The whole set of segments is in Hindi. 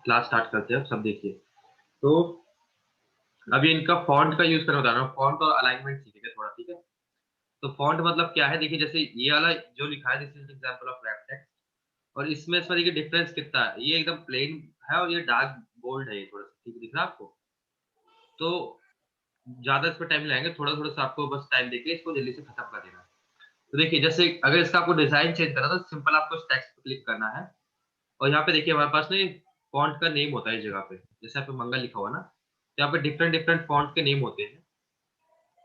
क्लास स्टार्ट करते हैं। अब सब देखिए, तो अभी इनका फॉन्ट का यूज करना बता रहा हूँ, फॉन्ट और अलाइनमेंट सीखेंगे थोड़ा, ठीक है। तो फॉन्ट मतलब क्या है, देखिए जैसे ये वाला जो लिखा है, this is example of wrap text, और इसमें देखिए डिफरेंस कितना है, ये एकदम प्लेन है और ये डार्क बोल्ड है, ये थोड़ा सा, ठीक है, दिख रहा है आपको। तो ज्यादा इस पर टाइम लगाएंगे, थोड़ा थोड़ा सा आपको बस टाइम देके इसको जल्दी से खत्म कर देना है। तो देखिए जैसे अगर इसका आपको डिजाइन चेंज करना है तो सिंपल आपको इस टेक्स्ट पे क्लिक करना है, और यहाँ पे देखिए हमारे पास ना फॉन्ट का नेम होता है इस जगह पे, जैसे यहाँ पे मंगल लिखा हुआ ना, तो यहाँ पे डिफरेंट डिफरेंट फॉन्ट के नेम होते हैं।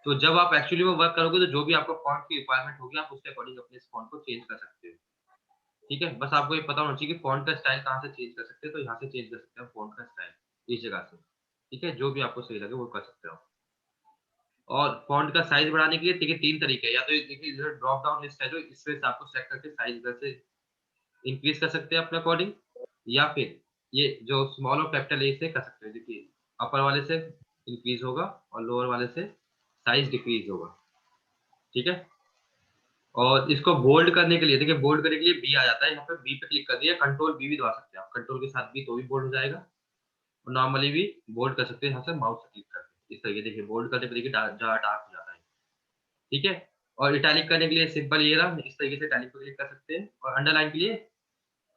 तो जब आप एक्चुअली में वर्क करोगे तो जो भी आपको फॉन्ट की रिक्वायरमेंट होगी आप उसके अकॉर्डिंग अपने इस फॉन्ट को चेंज कर सकते हो, ठीक है। बस आपको ये पता होना चाहिए कि फॉन्ट का स्टाइल कहाँ से चेंज कर सकते हैं, तो यहाँ से चेंज कर सकते हैं फॉन्ट का स्टाइल, इस जगह से, ठीक है। जो भी आपको सही लगे वो कर सकते हो। और फॉन्ट का साइज बढ़ाने के लिए देखिए 3 तरीके हैं, या तो ये देखिए जो ड्रॉप डाउन लिस्ट है जो इसमें से आपको सेलेक्ट करके साइज इधर से इंक्रीज कर सकते हैं अपने अकॉर्डिंग, या फिर ये जो स्मॉल और कैपिटल ए से कर सकते हैं। देखिए अपर वाले से इंक्रीज होगा और लोअर वाले से साइज डिक्रीज होगा, ठीक है। और इसको बोल्ड करने के लिए देखिए, बोल्ड करने के लिए बी आ जाता है, यहाँ पे बी पे क्लिक कर दिया, कंट्रोल बी भी दबा सकते हैं आप, कंट्रोल के साथ बी तो भी बोल्ड हो जाएगा, और नॉर्मली भी बोल्ड कर सकते हैं यहाँ से माउस से क्लिक करके, इस तरीके देखिए बोल्ड करने पे देखिए ज़्यादा डार्क हो जाता है, ठीक है। और इटैलिक करने के लिए सिंपल ये रहा, इस तरीके से इटैलिक पे क्लिक कर सकते हैं। और अंडरलाइन के लिए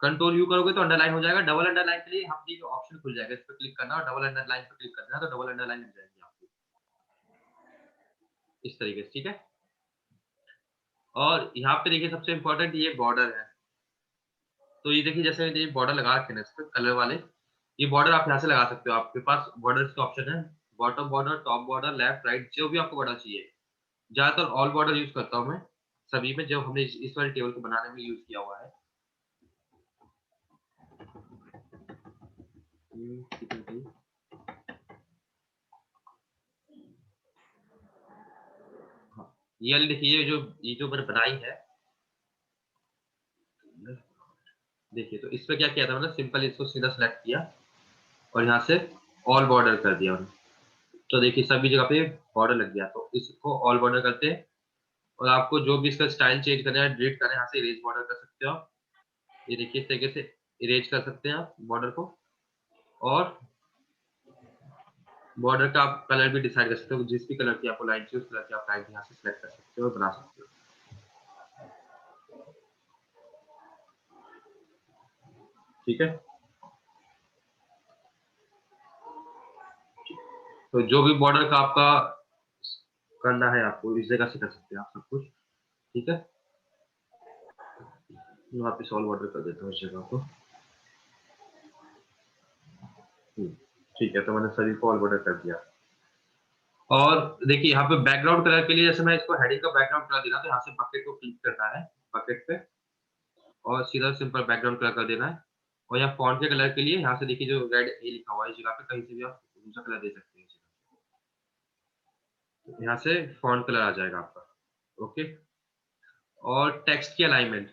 कंट्रोल यू करोगे तो अंडरलाइन हो जाएगा, डबल अंडरलाइन के लिए हम देखिए ऑप्शन खुल जाएगा, इस पे क्लिक करना और डबल अंडरलाइन पे क्लिक करना, तो डबल अंडरलाइन मिल जाएगी आपको, इस तरीके से, ठीक है। और यहाँ पे देखिए सबसे इम्पोर्टेंट ये बॉर्डर है, तो ये देखिए जैसे ये बॉर्डर लगा रखे हैं इस पे कलर वाले, ये बॉर्डर आप यहाँ से लगा सकते हो, आपके पास बॉर्डर्स का ऑप्शन है, bottom border, top border, left right, जो भी आपको बॉर्डर चाहिए। ज्यादातर ऑल बॉर्डर यूज करता हूँ मैं सभी में, जो हमने इस वाले टेबल को बनाने में यूज किया हुआ है। ठीक है भाई। हाँ, ये वाली देखिए ये जो मैंने बनाई है, देखिए तो इस पे क्या किया था मैंने, सिंपल इसको सीधा सेलेक्ट किया और यहाँ से ऑल बॉर्डर कर दिया मैंने, तो देखिए सभी जगह पे बॉर्डर लग गया। तो इसको ऑल बॉर्डर करते हैं, और आपको जो भी इसका स्टाइल चेंज करना है, डिलीट करना है, यहाँ से इरेज बॉर्डर कर सकते हो आप। ये देखिए इस तरीके से इरेज कर सकते हैं आप बॉर्डर को, और बॉर्डर का आप कलर भी डिसाइड कर सकते हो, जिस भी कलर की आपको लाइन चाहिए उस कलर की आप लाइन यहाँ से सिलेक्ट कर सकते हो और बना सकते हो, ठीक है। तो जो भी बॉर्डर का आपका करना है आपको इस जगह से कर सकते हैं आप सब कुछ, ठीक है। मैं वापस ऑल बॉर्डर कर देता हूँ इस जगह को, ठीक है। तो मैंने सभी को ऑल बॉर्डर कर दिया। और देखिए यहाँ पे बैकग्राउंड कलर के लिए, जैसे मैं इसको हेडिंग का बैकग्राउंड कलर देना, तो यहाँ से बकेट को क्लिक करना है, बकेट पे, और सीधा सिंपल बैकग्राउंड कलर कर देना है। और यहाँ फॉन्ट के कलर के लिए यहाँ से देखिए जो रेड ए लिखा हुआ है इस जगह पे, कहीं से भी आप दूसरा कलर दे सकते हैं, यहाँ से फॉन्ट कलर आ जाएगा आपका, ओके। और टेक्स्ट की अलाइनमेंट,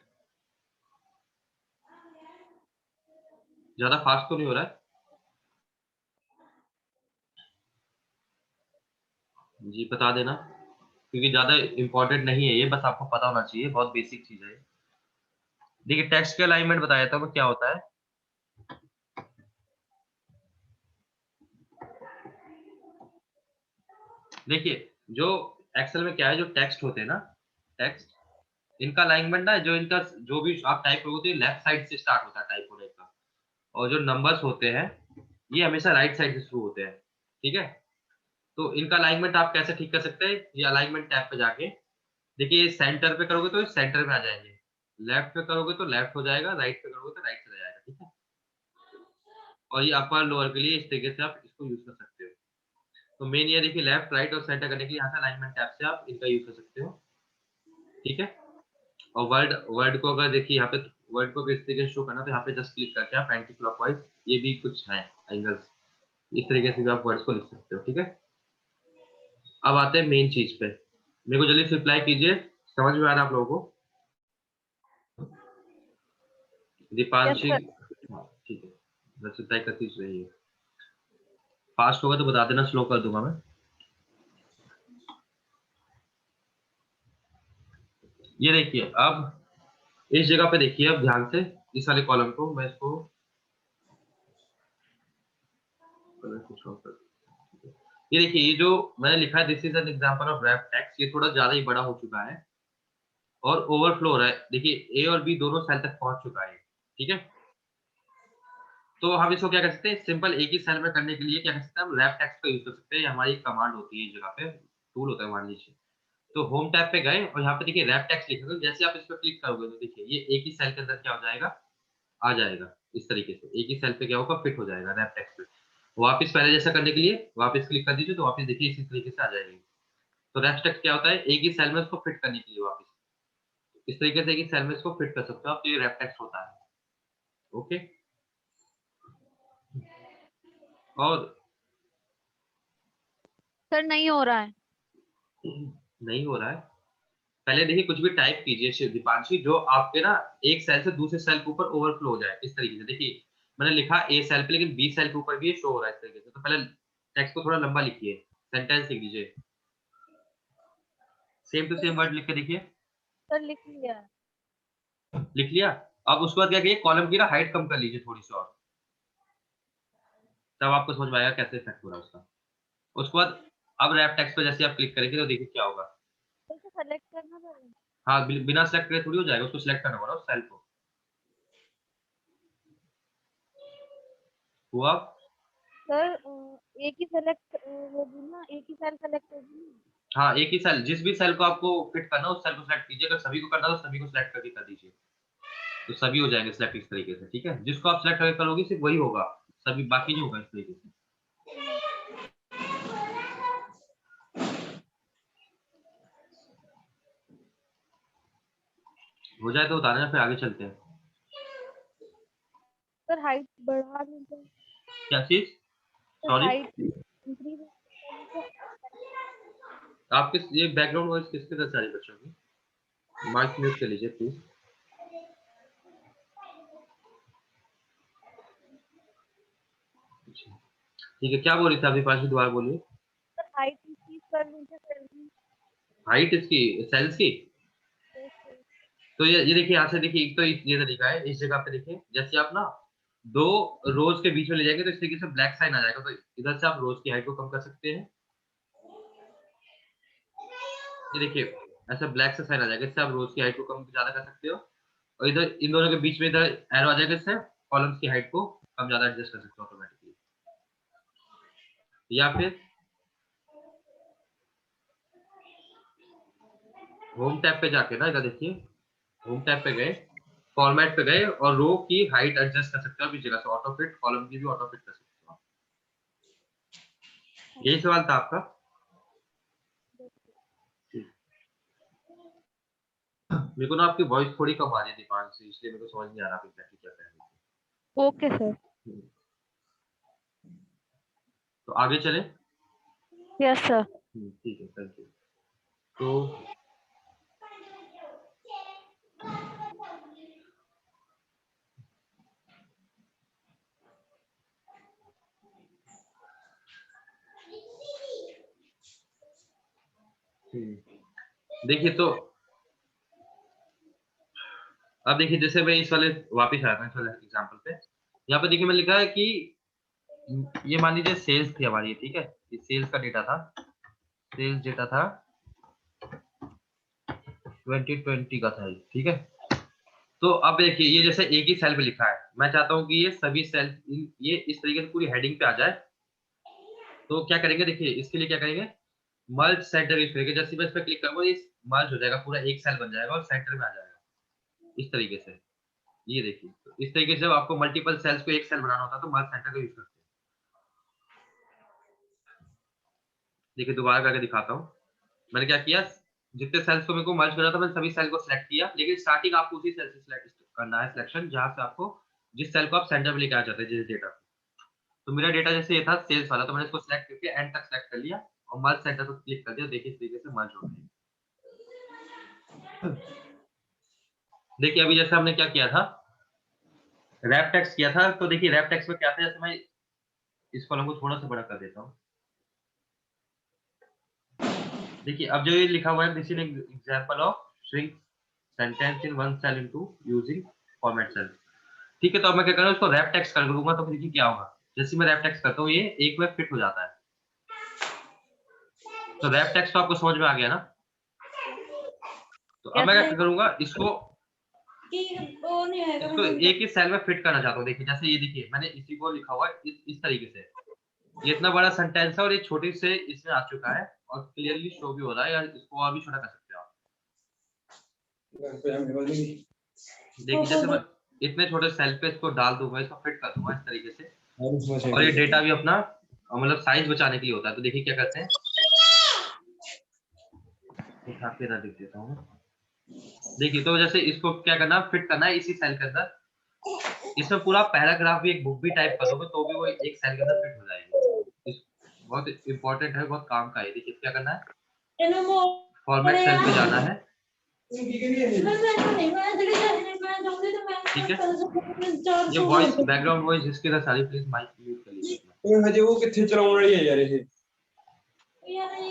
ज्यादा फास्ट तो नहीं हो रहा है जी, बता देना, क्योंकि ज्यादा इंपॉर्टेंट नहीं है ये, बस आपको पता होना चाहिए, बहुत बेसिक चीज है ये। देखिए टेक्स्ट के अलाइनमेंट बताया था वो क्या होता है। देखिए जो एक्सेल में क्या है, जो टेक्स्ट होते हैं ना, टेक्स्ट, इनका अलाइनमेंट ना, जो इनका जो भी आप टाइप करोगे तो लेफ्ट साइड से स्टार्ट होता है टाइप होने का, और जो नंबर्स होते हैं ये हमेशा राइट साइड से शुरू होते हैं, ठीक है। तो इनका अलाइनमेंट आप कैसे ठीक कर सकते हैं, ये अलाइनमेंट टैब पे जाके देखिए, सेंटर पे करोगे तो सेंटर में आ जाएंगे, लेफ्ट पे करोगे तो लेफ्ट हो जाएगा, राइट पे करोगे तो राइट चला जाएगा, ठीक है। और ये अपर लोअर के लिए इस तरीके से आप इसको यूज कर सकते हो। तो मेन ये देखिए लेफ्ट राइट और सेंटर करने के लिए यहाँ से अलाइनमेंट टैब से आप इनका यूज कर सकते हो, ठीक है। और वर्ड वर्ड को अगर देखिए यहाँ पे वर्ड को किस तरीके से शो करना, तो यहाँ पे जस्ट क्लिक करके आप एंटी क्लॉकवाइज, ये भी कुछ है एंगल्स, इस तरीके से भी आप वर्ड्स को लिख सकते हो, ठीक है। अब आते हैं मेन चीज पे, मेरे को जल्दी से रिप्लाई कीजिए, समझ में आ रहा है आप लोगों को? Yes Deepanshi, sir. हाँ ठीक है, बस रिप्लाई करती रहिए, फास्ट होगा तो बता देना, स्लो कर दूंगा मैं। ये देखिए अब इस जगह पे देखिए, अब ध्यान से इस वाले कॉलम को मैं इसको ये देखिए, ये जो मैंने लिखा है this is an example of wrap text, ये थोड़ा ज्यादा ही बड़ा हो चुका है और ओवरफ्लो हो रहा है। देखिए ए और बी दोनों सेल तक पहुंच चुका है, ठीक है। तो हम इसको क्या कर सकते हैं, सिंपल एक ही सेल में करने के लिए क्या कर सकते हैं, हम रैप टेक्स्ट का यूज कर सकते हैं। हमारी कमांड होती है इस जगह पे, टूल होता है मान लीजिए। तो होम टैब पे गए और यहाँ पे देखिए रैप टेक्स्ट लिखा है, जैसे आप इस पर क्लिक करोगे तो देखिए ये एक ही सेल के अंदर क्या हो जाएगा, आ जाएगा इस तरीके से, एक ही सेल पे क्या होगा, फिट हो जाएगा रैप टेक्स्ट पे। वापस पहले जैसा करने के लिए वापस क्लिक कर दीजिए तो वापस देखिए इसी तरीके से आ जाएगी। तो रैप टेक्स्ट क्या होता है, एक ही सेल में उसको फिट करने के लिए वापस इस तरीके से एक ही सेल में इसको फिट कर सकते हो आप, तो ये रैप टेक्स्ट होता है। ओके, और सर नहीं हो रहा है। नहीं हो रहा है, पहले देखिए कुछ भी टाइप कीजिए दीपांशी, जो आपके ना एक सेल से दूसरे सेल के ऊपर ओवरफ्लो हो जाए इस तरीके से। देखिए मैंने लिखा ए सेल पे, लेकिन बी सेल के ऊपर भी ये शो हो रहा है इस तरीके से। तो पहले टेक्स्ट को थोड़ा लंबा लिखिए, सेंटेंस लिख दीजिए, सेम टू सेम वर्ड लिख के देखिए। सर लिख लिया है। लिख लिया? अब उसके बाद क्या करिए, कॉलम की ना हाइट कम कर लीजिए थोड़ी सी और, तब आपको समझ में आएगा कैसे इफेक्ट हो रहा है उसका। उसके बाद अब रैप टेक्स्ट पे जैसे आप क्लिक करेंगे तो देखिए क्या होगा। सर को सेलेक्ट करना पड़ेगा। हाँ, बिना सेलेक्ट करे थोड़ी हो जाएगा, उसको सिलेक्ट करना पड़ा उस सेल को। हुआ? सर एक ही सेलेक्ट होगी ना, एक ही सेल सेलेक्ट होगी ना। हाँ, एक ही सेल, जिस भी सेल को आपको फिट करना है उस सेल को सिलेक्ट कीजिए। अगर सभी को करना है तो सभी को सिलेक्ट करके कर दीजिए, तो सभी हो जाएंगे सिलेक्ट इस तरीके से, ठीक है। जिसको आप सिलेक्ट करके करोगे सिर्फ वही होगा, सभी बाकी नहीं होगा इस तरीके से। हो जाए तो बताना, फिर आगे चलते हैं। सर हाइट बढ़ा दीजिए। क्या चीज? सर सॉरी, हाइट इंक्रीज कर आपके ये बैकग्राउंड वॉइस किसके तरफ से आ रही है बच्चों की? माइक म्यूट कर लीजिए प्लीज। ठीक है, क्या बोल रही थी अभी, पांच दोबारा बोलिए। सर हाइट इंक्रीज कर लीजिए सेल की। हाइट इसकी सेल्स की? तो ये देखिए यहाँ से देखिए, एक तो ये तरीका है, इस जगह पे देखिए जैसे आप ना दो रोज के बीच में ले जाएंगे तो इस तरीके से ब्लैक साइन आ जाएगा, तो इधर से आप रोज की हाइट को कम कर सकते हैं। ये देखिए ऐसा ब्लैक से साइन आ जाएगा, इससे आप रोज की हाइट को कम ज्यादा कर सकते हो। और इधर इन दोनों के बीच में इधर एरो आ जाएगा, इससे कॉलम्स की हाइट को कम ज्यादा एडजस्ट कर सकते हो ऑटोमेटिकली। या फिर होम टैब पे जाके ना, इधर देखिए होम टैब पे गए, फॉर्मेट पे गए और रो की हाइट एडजस्ट कर सकते हो आप इस जगह से, ऑटो फिट, कॉलम की भी ऑटो फिट कर सकते हो आप। यही सवाल था आपका? मेरे को ना आपकी वॉइस थोड़ी कम आ रही है दीपांश से, इसलिए मेरे को समझ नहीं आ रहा आप एग्जैक्टली क्या कह रहे थे। Okay sir. तो आगे चले? Yes sir. ठीक है, थैंक यू। तो देखिए, तो अब देखिए जैसे मैं इस वाले वापस आया था इस वाले एग्जांपल पे, यहाँ पे देखिए मैं लिखा है कि ये मान लीजिए सेल्स थी हमारी, ठीक है, ये सेल्स का डेटा था, सेल्स डेटा था 2020 का था, ठीक है। तो अब देखिए ये जैसे एक ही सेल पे लिखा है, मैं चाहता हूँ कि ये सभी सेल ये इस तरीके से पूरी हेडिंग पे आ जाए। तो क्या करेंगे, देखिए इसके लिए क्या करेंगे, मर्ज सेंटर यूज करेंगे। जैसे मैं इस पर क्लिक करूंगा ये मर्ज हो जाएगा, पूरा एक सेल बन जाएगा और सेंटर में आ जाएगा इस तरीके से। ये देखिए, तो इस तरीके से जब आपको मल्टीपल सेल्स को एक सेल बनाना होता है तो मर्ज सेंटर का यूज करते हैं। देखिए दोबारा करके दिखाता हूँ। मैंने क्या किया, जितने सेल्स को मेरे को मर्ज करना था मैंने सभी सेल को सिलेक्ट किया, लेकिन स्टार्टिंग आपको उसी सेल से सिलेक्ट करना है, सिलेक्शन जहां से आपको जिस सेल को आप सेंटर में लेके आ जाते हैं जिस डेटा। तो मेरा डेटा जैसे ये था सेल्स वाला, तो मैंने इसको सिलेक्ट करके एंड तक सिलेक्ट कर लिया और मर्ज सेंटर पर क्लिक कर दिया। देखिए इस तरीके से मर्ज हो गई। देखिए अभी जैसे हमने क्या किया था, रैप टेक्स्ट किया था, तो देखिए रैप टेक्स्ट में क्या था, जैसे मैं इस कॉलम को थोड़ा सा बड़ा कर देता हूँ। देखिए अब जो ये लिखा हुआ है, this is example of string sentence in one cell into using format cell. ठीक है, तो अब मैं क्या करूँ, इसको रैप टेक्स्ट कर दूंगा तो देखिए क्या होगा। जैसे मैं रैप टेक्स्ट करता हूँ ये एक में फिट हो जाता है। तो रैप टेक्स्ट तो आपको समझ में आ गया ना। तो अब मैं क्या करूंगा, इसको एक ही सेल में फिट करना चाहता हूँ। देखिए जैसे ये देखिए मैंने इसी को लिखा हुआ है इस तरीके से। ये इतना बड़ा सेंटेंस है और ये छोटे से इसमें आ चुका है और क्लियरली शो भी हो रहा है, या इसको और भी छोटा कर सकते हो आप। देखिए जैसे मैं इतने छोटे सेल पे इसको डाल दूंगा, इसको फिट कर दूंगा इस तरीके से, और ये डेटा भी अपना मतलब साइज बचाने के लिए होता है। तो देखिए क्या करते हैं, उठा के ना लिख देता हूँ। देखिए तो जैसे इसको क्या करना, फिट करना है इसी सेल के अंदर। इसमें पूरा पैराग्राफ भी एक बुक भी टाइप कर दोगे तो भी वो एक सेल के अंदर फिट हो जाएगी। बहुत इंपॉर्टेंट है, बहुत काम का है। देखिए क्या करना है, फॉर्मेट सेल पे जाना है, ठीक है। ये वॉइस बैकग्राउंड वॉइस जिसके साथ सारी प्लीज माइक म्यूट कर लीजिए। हजे वो किथे चलाउण वाली है यार ये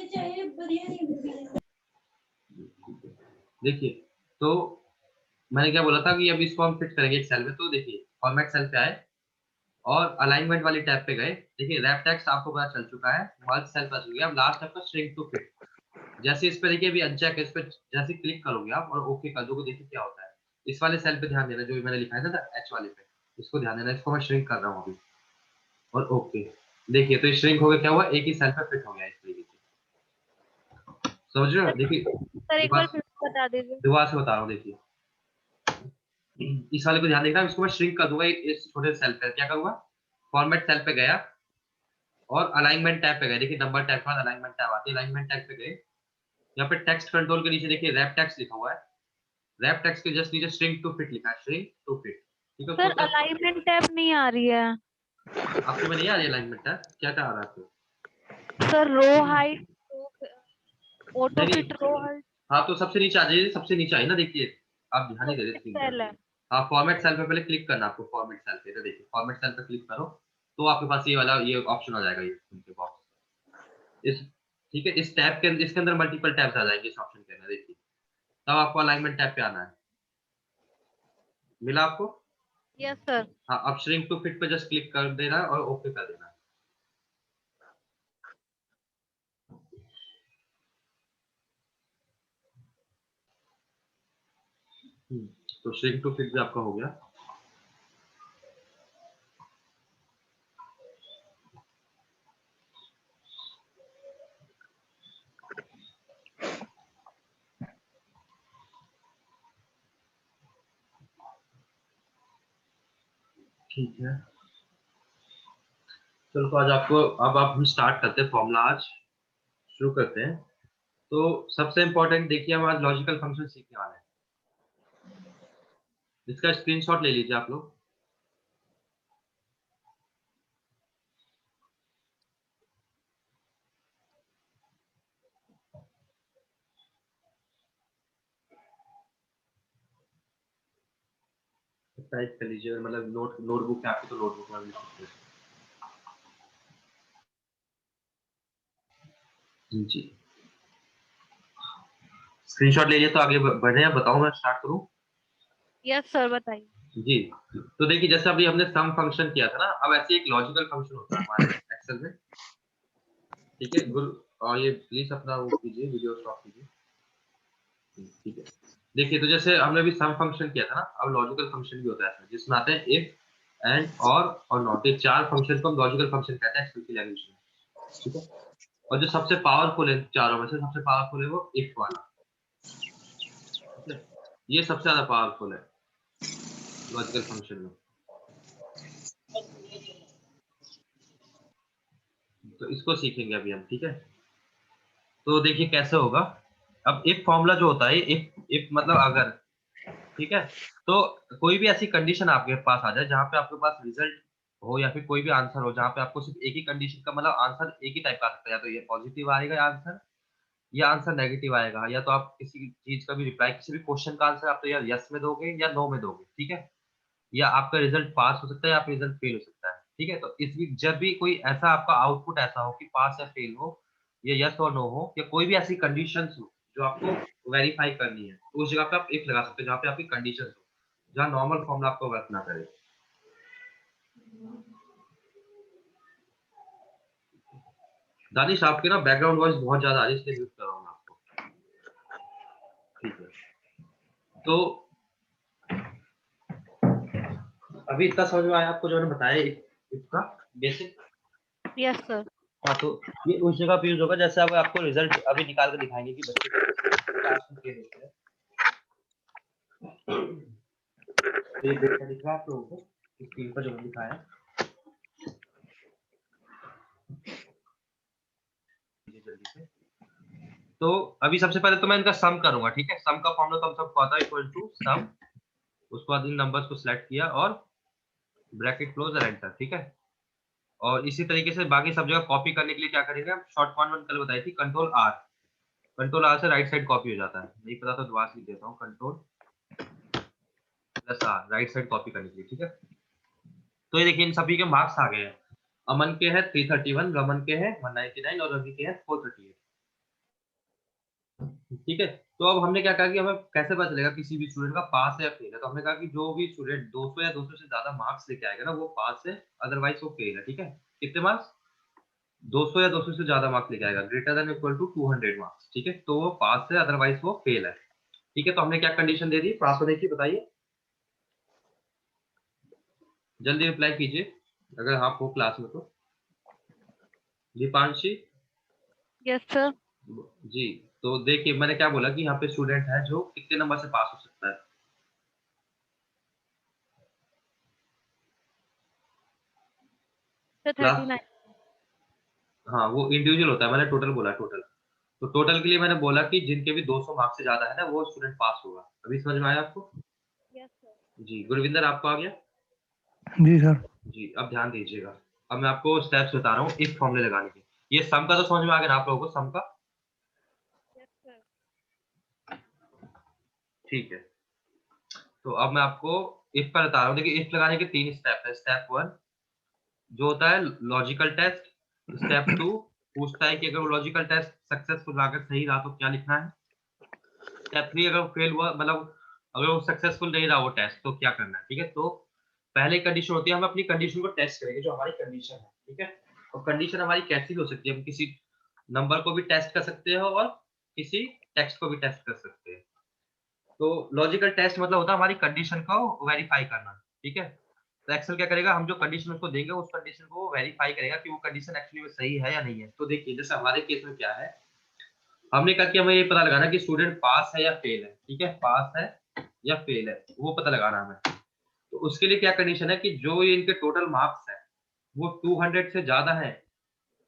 चाहिए बढ़िया नहीं। देखिए तो मैंने क्या बोला था कि अब इसको हम फिट करेंगे एक सेल में। तो देखिए फॉर्मेट सेल पे आए और अलाइनमेंट वाली टैब पे गए। देखिए रैप टेक्स्ट आपको पता चल चुका है, मर्ज सेल पर चल गया। अब लास्ट आपका श्रिंक टू फिट। जैसे इस पे देखिए अभी अनचेक है, इस पे जैसे क्लिक करोगे आप और ओके कर दोगे, देखिए क्या होता है। इस वाले सेल पे ध्यान देना जो मैंने लिखा है ना एच वाले पे, इसको ध्यान देना। इसको मैं श्रिंक कर रहा हूँ अभी और ओके। देखिए तो श्रिंक हो गया, क्या हुआ, एक ही सेल पे फिट हो गया इस तरीके से। समझ रहे हो? देखिए सर एक बार फिर बता दीजिए। दोबारा से बता रहा हूँ। देखिए इस वाले को ध्यान देखना, इसको मैं श्रिंक कर दूंगा इस छोटे सेल पे। क्या करूंगा, फॉर्मेट सेल पे गया और अलाइनमेंट टैब पे गए। देखिए नंबर टैब के बाद अलाइनमेंट टैब आती है, अलाइनमेंट टैब पे गए। यहाँ पे टेक्स्ट कंट्रोल के नीचे देखिए रैप टेक्स्ट लिखा हुआ है। रैप टेक्स्ट के जस्ट नीचे श्रिंक टू फिट लिखा है, श्रिंक टू फिट, ठीक है। सर उसको अलाइनमेंट टैब नहीं आ रही है आपको में नहीं आ रही अलाइनमेंट टैब, क्या आ रहा है आपको? सर। रो हाइट, ऑटो नहीं नहीं, फिट रो हाइट हाँ तो सबसे नीचे आ जाइए, सबसे नीचे आई ना, देखिए आप ध्यान ही दे रहे स्क्रीन सेल पे। है। हाँ फॉर्मेट सेल पे पहले क्लिक करना आपको, फॉर्मेट सेल पे। तो देखिए फॉर्मेट सेल पे क्लिक करो तो आपके पास ये वाला ये ऑप्शन आ जाएगा, ये उनके बॉक्स इस, ठीक है। इस टैब के इसके अंदर मल्टीपल टैब्स आ जाएंगे इस ऑप्शन के अंदर। देखिए तब आपको अलाइनमेंट टैब पे आना है। मिला आपको? Yes sir. हाँ अब श्रिंक टू फिट पे जस्ट क्लिक कर देना है और ओके कर देना है। तो श्रिंक टू फिट भी आपका हो गया। ठीक है चलो, तो आज आपको अब आप हम स्टार्ट करते हैं फॉर्मूला, आज शुरू करते हैं। तो सबसे इम्पोर्टेंट देखिए हम आज लॉजिकल फंक्शन सीखने वाले हैं। इसका स्क्रीनशॉट ले लीजिए आप लोग। टाइप कर लीजिए, मतलब नोटबुक है आपकी तो नोटबुक में भी लिख सकते हैं जी। स्क्रीनशॉट ले लिए तो आगे बढ़े, बताओ मैं स्टार्ट करूं? यस सर बताइए। जी तो देखिए जैसे अभी हमने सम फंक्शन किया था ना, अब ऐसे एक लॉजिकल फंक्शन होता है हमारे एक्सेल में, ठीक है गुरु। और ये प्लीज अपना वो कीजिए, वीडियो स्टॉप कीजिए, ठीक है। देखिए तो जैसे हमने अभी सम फंक्शन किया था ना, अब लॉजिकल फंक्शन भी होता है जिसमें आते हैं इफ एंड और नॉट। ये चार फंक्शन को हम लॉजिकल फंक्शन कहते हैं एक्सेल की लैंग्वेज में, ठीक है। और जो सबसे पावरफुल है चारों में से, सबसे पावरफुल है वो इफ वाला, ठीक है। ये सबसे ज्यादा पावरफुल है लॉजिकल फंक्शन में। तो इसको सीखेंगे अभी हम, ठीक है। तो देखिए कैसे होगा। अब इफ फॉर्मूला जो होता है, इफ मतलब अगर, ठीक है। तो कोई भी ऐसी कंडीशन आपके पास आ जाए जहां पे आपके पास रिजल्ट हो या फिर कोई भी आंसर हो, जहां पे आपको सिर्फ एक ही कंडीशन का मतलब आंसर एक ही टाइप का आ सकता है, या तो ये पॉजिटिव आएगा आंसर या आंसर नेगेटिव आएगा, या तो आप किसी चीज का भी रिप्लाई, किसी भी क्वेश्चन का आंसर आप तो या यस में दोगे या नो में दोगे, ठीक है। या आपका रिजल्ट पास हो सकता है या आपका रिजल्ट फेल हो सकता है, ठीक है। तो इस जब भी कोई ऐसा आपका आउटपुट ऐसा हो कि पास या फेल हो, या यस और नो हो, या कोई भी ऐसी कंडीशंस हो जो आपको वेरीफाई करनी है, तो उस जगह पे आप इफ लगा सकते हो जहाँ पे आपकी कंडीशंस हो, जहाँ नॉर्मल फॉर्मूला आपको वर्क ना करे। दानिश आपके ना बैकग्राउंड वॉइस बहुत ज्यादा आ रही है, इसलिए म्यूट कर रहा हूँ मैं आपको। ठीक है, तो अभी इतना समझ में आया आपको जो मैंने बताया इसका बेसिक? Yes sir. हाँ, तो ये उस जगह पे यूज होगा जैसे अब आपको रिजल्ट अभी निकाल कर दिखाएंगे कि बच्चे क्लास में क्या होते हैं। तो ये डेटा दिख रहा है आप लोगों को स्क्रीन पर जो मैंने दिखाया है। जल्दी से, तो अभी सबसे पहले तो मैं इनका सम करूंगा, ठीक है। सम का फॉर्मूला तो हम सबको आता है, इक्वल टू सम, उसके बाद इन नंबर्स को सिलेक्ट किया और ब्रैकेट क्लोज और एंटर, ठीक है। और इसी तरीके से बाकी सब जगह कॉपी करने के लिए क्या करेंगे, हम शॉर्ट कॉन्वेंट कल बताई थी, कंट्रोल आर से राइट साइड कॉपी हो जाता है। नहीं पता तो दोबारा से लिख देता हूँ, control plus R right side copy करने के लिए, ठीक है। तो ये देखिए इन सभी के मार्क्स आ गए हैं। अमन के है 331, रमन के है 199 और रवि के है 438, ठीक है। तो अब हमने क्या कहा कि हमें कैसे पता चलेगा किसी भी स्टूडेंट का पास है या फेल है। तो हमने कहा कि जो भी स्टूडेंट 200 या 200 से ज्यादा मार्क्स लेके आएगा ना वो पास है, अदरवाइज वो फेल है, ठीक है। कितने मार्क्स? 200 या 200 से ज्यादा मार्क्स लेके आएगा, greater than equal to 200 marks, ठीक है, तो वो पास है, अदरवाइज वो फेल है, ठीक है। तो हमने क्या कंडीशन दे दी पास होने की, बताइए जल्दी रिप्लाई कीजिए अगर आप हो क्लास में तो। Deepanshi yes sir. जी, तो देखिए मैंने क्या बोला कि यहाँ पे स्टूडेंट है जो कितने नंबर से पास हो सकता है। Sir class 39। हाँ वो इंडिविजुअल होता है, मैंने टोटल बोला टोटल। तो टोटल के लिए मैंने बोला कि जिनके भी 200 मार्क्स से ज्यादा है ना वो स्टूडेंट पास होगा। अभी समझ में आया आपको? Yes sir. जी, गुरविंदर आपको आ गया? जी सर। जी, अब ध्यान दीजिएगा। अब मैं आपको स्टेप्स बता रहा हूँ इस फॉर्मूले लगाने के। ये सम का तो समझ में आ गया ना आप लोगों को, सम का? Yes sir. ठीक है, तो अब मैं आपको इफ का बता रहा हूँ। देखिए इफ लगाने के 3 स्टेप है। स्टेप 1 जो होता है लॉजिकल टेस्ट। स्टेप 2 पूछता है कि अगर वो लॉजिकल टेस्ट सक्सेसफुल अगर सही रहा तो क्या लिखना है। स्टेप 3 अगर फेल हुआ मतलब अगर वो सक्सेसफुल नहीं रहा वो टेस्ट तो क्या करना है, ठीक है। तो पहले कंडीशन होती है हम अपनी कंडीशन को टेस्ट करेंगे जो हमारी कंडीशन है, ठीक है। और कंडीशन हमारी कैसी भी हो सकती है, हम किसी नंबर को भी टेस्ट कर सकते हो और किसी टेक्स्ट को भी टेस्ट कर सकते हैं। तो लॉजिकल टेस्ट मतलब होता है हमारी कंडीशन को वेरीफाई करना, ठीक है। तो एक्सेल क्या करेगा, हम जो कंडीशन उसको देंगे उस कंडीशन को वेरीफाई करेगा कि वो कंडीशन एक्चुअली में सही है या नहीं है। तो देखिए जैसे हमारे केस में क्या है, हमने कहा कि हमें ये पता लगाना कि स्टूडेंट पास है या फेल है, ठीक है। पास है या फेल है वो पता लगाना हमें। तो उसके लिए क्या कंडीशन है कि जो ये इनके टोटल मार्क्स है वो 200 से ज्यादा है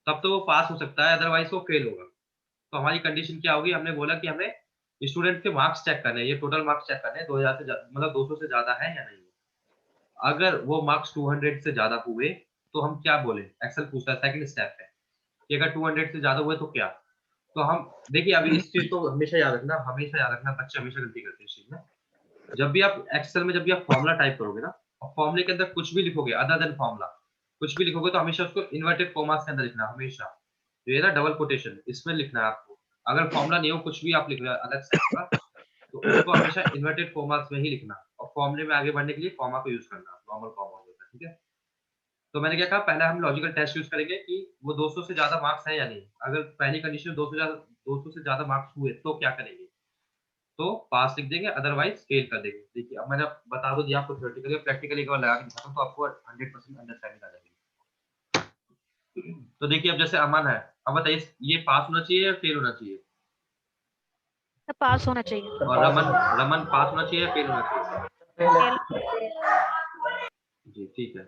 तब तो वो पास हो सकता है, अदरवाइज वो फेल होगा। तो हमारी कंडीशन क्या होगी, हमने बोला कि हमें स्टूडेंट के मार्क्स चेक करने हैं, ये टोटल मार्क्स चेक करने हैं 2000 से मतलब 200 से ज्यादा है या नहीं है। अगर वो मार्क्स 200 से ज्यादा हुए तो हम क्या बोले, एक्सेल पूछता है सेकंड स्टेप है कि अगर 200 से ज्यादा हुए तो क्या। तो हम देखिए अभी इस चीज को हमेशा याद रखना, बच्चे हमेशा गलती करते हैं इस चीज में। जब भी आप एक्सेल में जब भी आप फॉर्मूला टाइप करोगे ना और फॉर्मूले के अंदर कुछ भी लिखोगे अदर देन फॉर्मूला, कुछ भी लिखोगे तो हमेशा उसको इन्वर्टेड कॉमास के अंदर लिखना, हमेशा। तो ये ना डबल कोटेशन इसमें लिखना है आपको। अगर फॉर्मूला नहीं हो कुछ भी आप लिख रहे हो अलग से एक्स्ट्रा तो उसको हमेशा इन्वर्टेड कॉमास में ही लिखना और फॉर्मूले में आगे बढ़ने के लिए कॉमा को यूज करना, नॉर्मल कॉमा होता है, ठीक है। तो मैंने क्या कहा, पहले हम लॉजिकल टेस्ट यूज करेंगे कि वो 200 से ज्यादा मार्क्स है या नहीं। अगर पहली कंडीशन 200 से ज्यादा मार्क्स हुए तो क्या करेंगे, तो पास लिख देंगे, अदरवाइज फेल कर देंगे। देखिए अब मैंने बता दो दिया आपको थ्योरेटिकली, प्रैक्टिकली एक बार लगा के दिखाता हूं तो आपको 100% अंडरस्टैंडिंग आ जाएगी। तो देखिए अब जैसे अमन है, अब बताइए ये पास होना चाहिए या फेल होना चाहिए? सर पास होना चाहिए। और रमन रमन पास होना चाहिए या फेल होना चाहिए? फेल। जी ठीक है,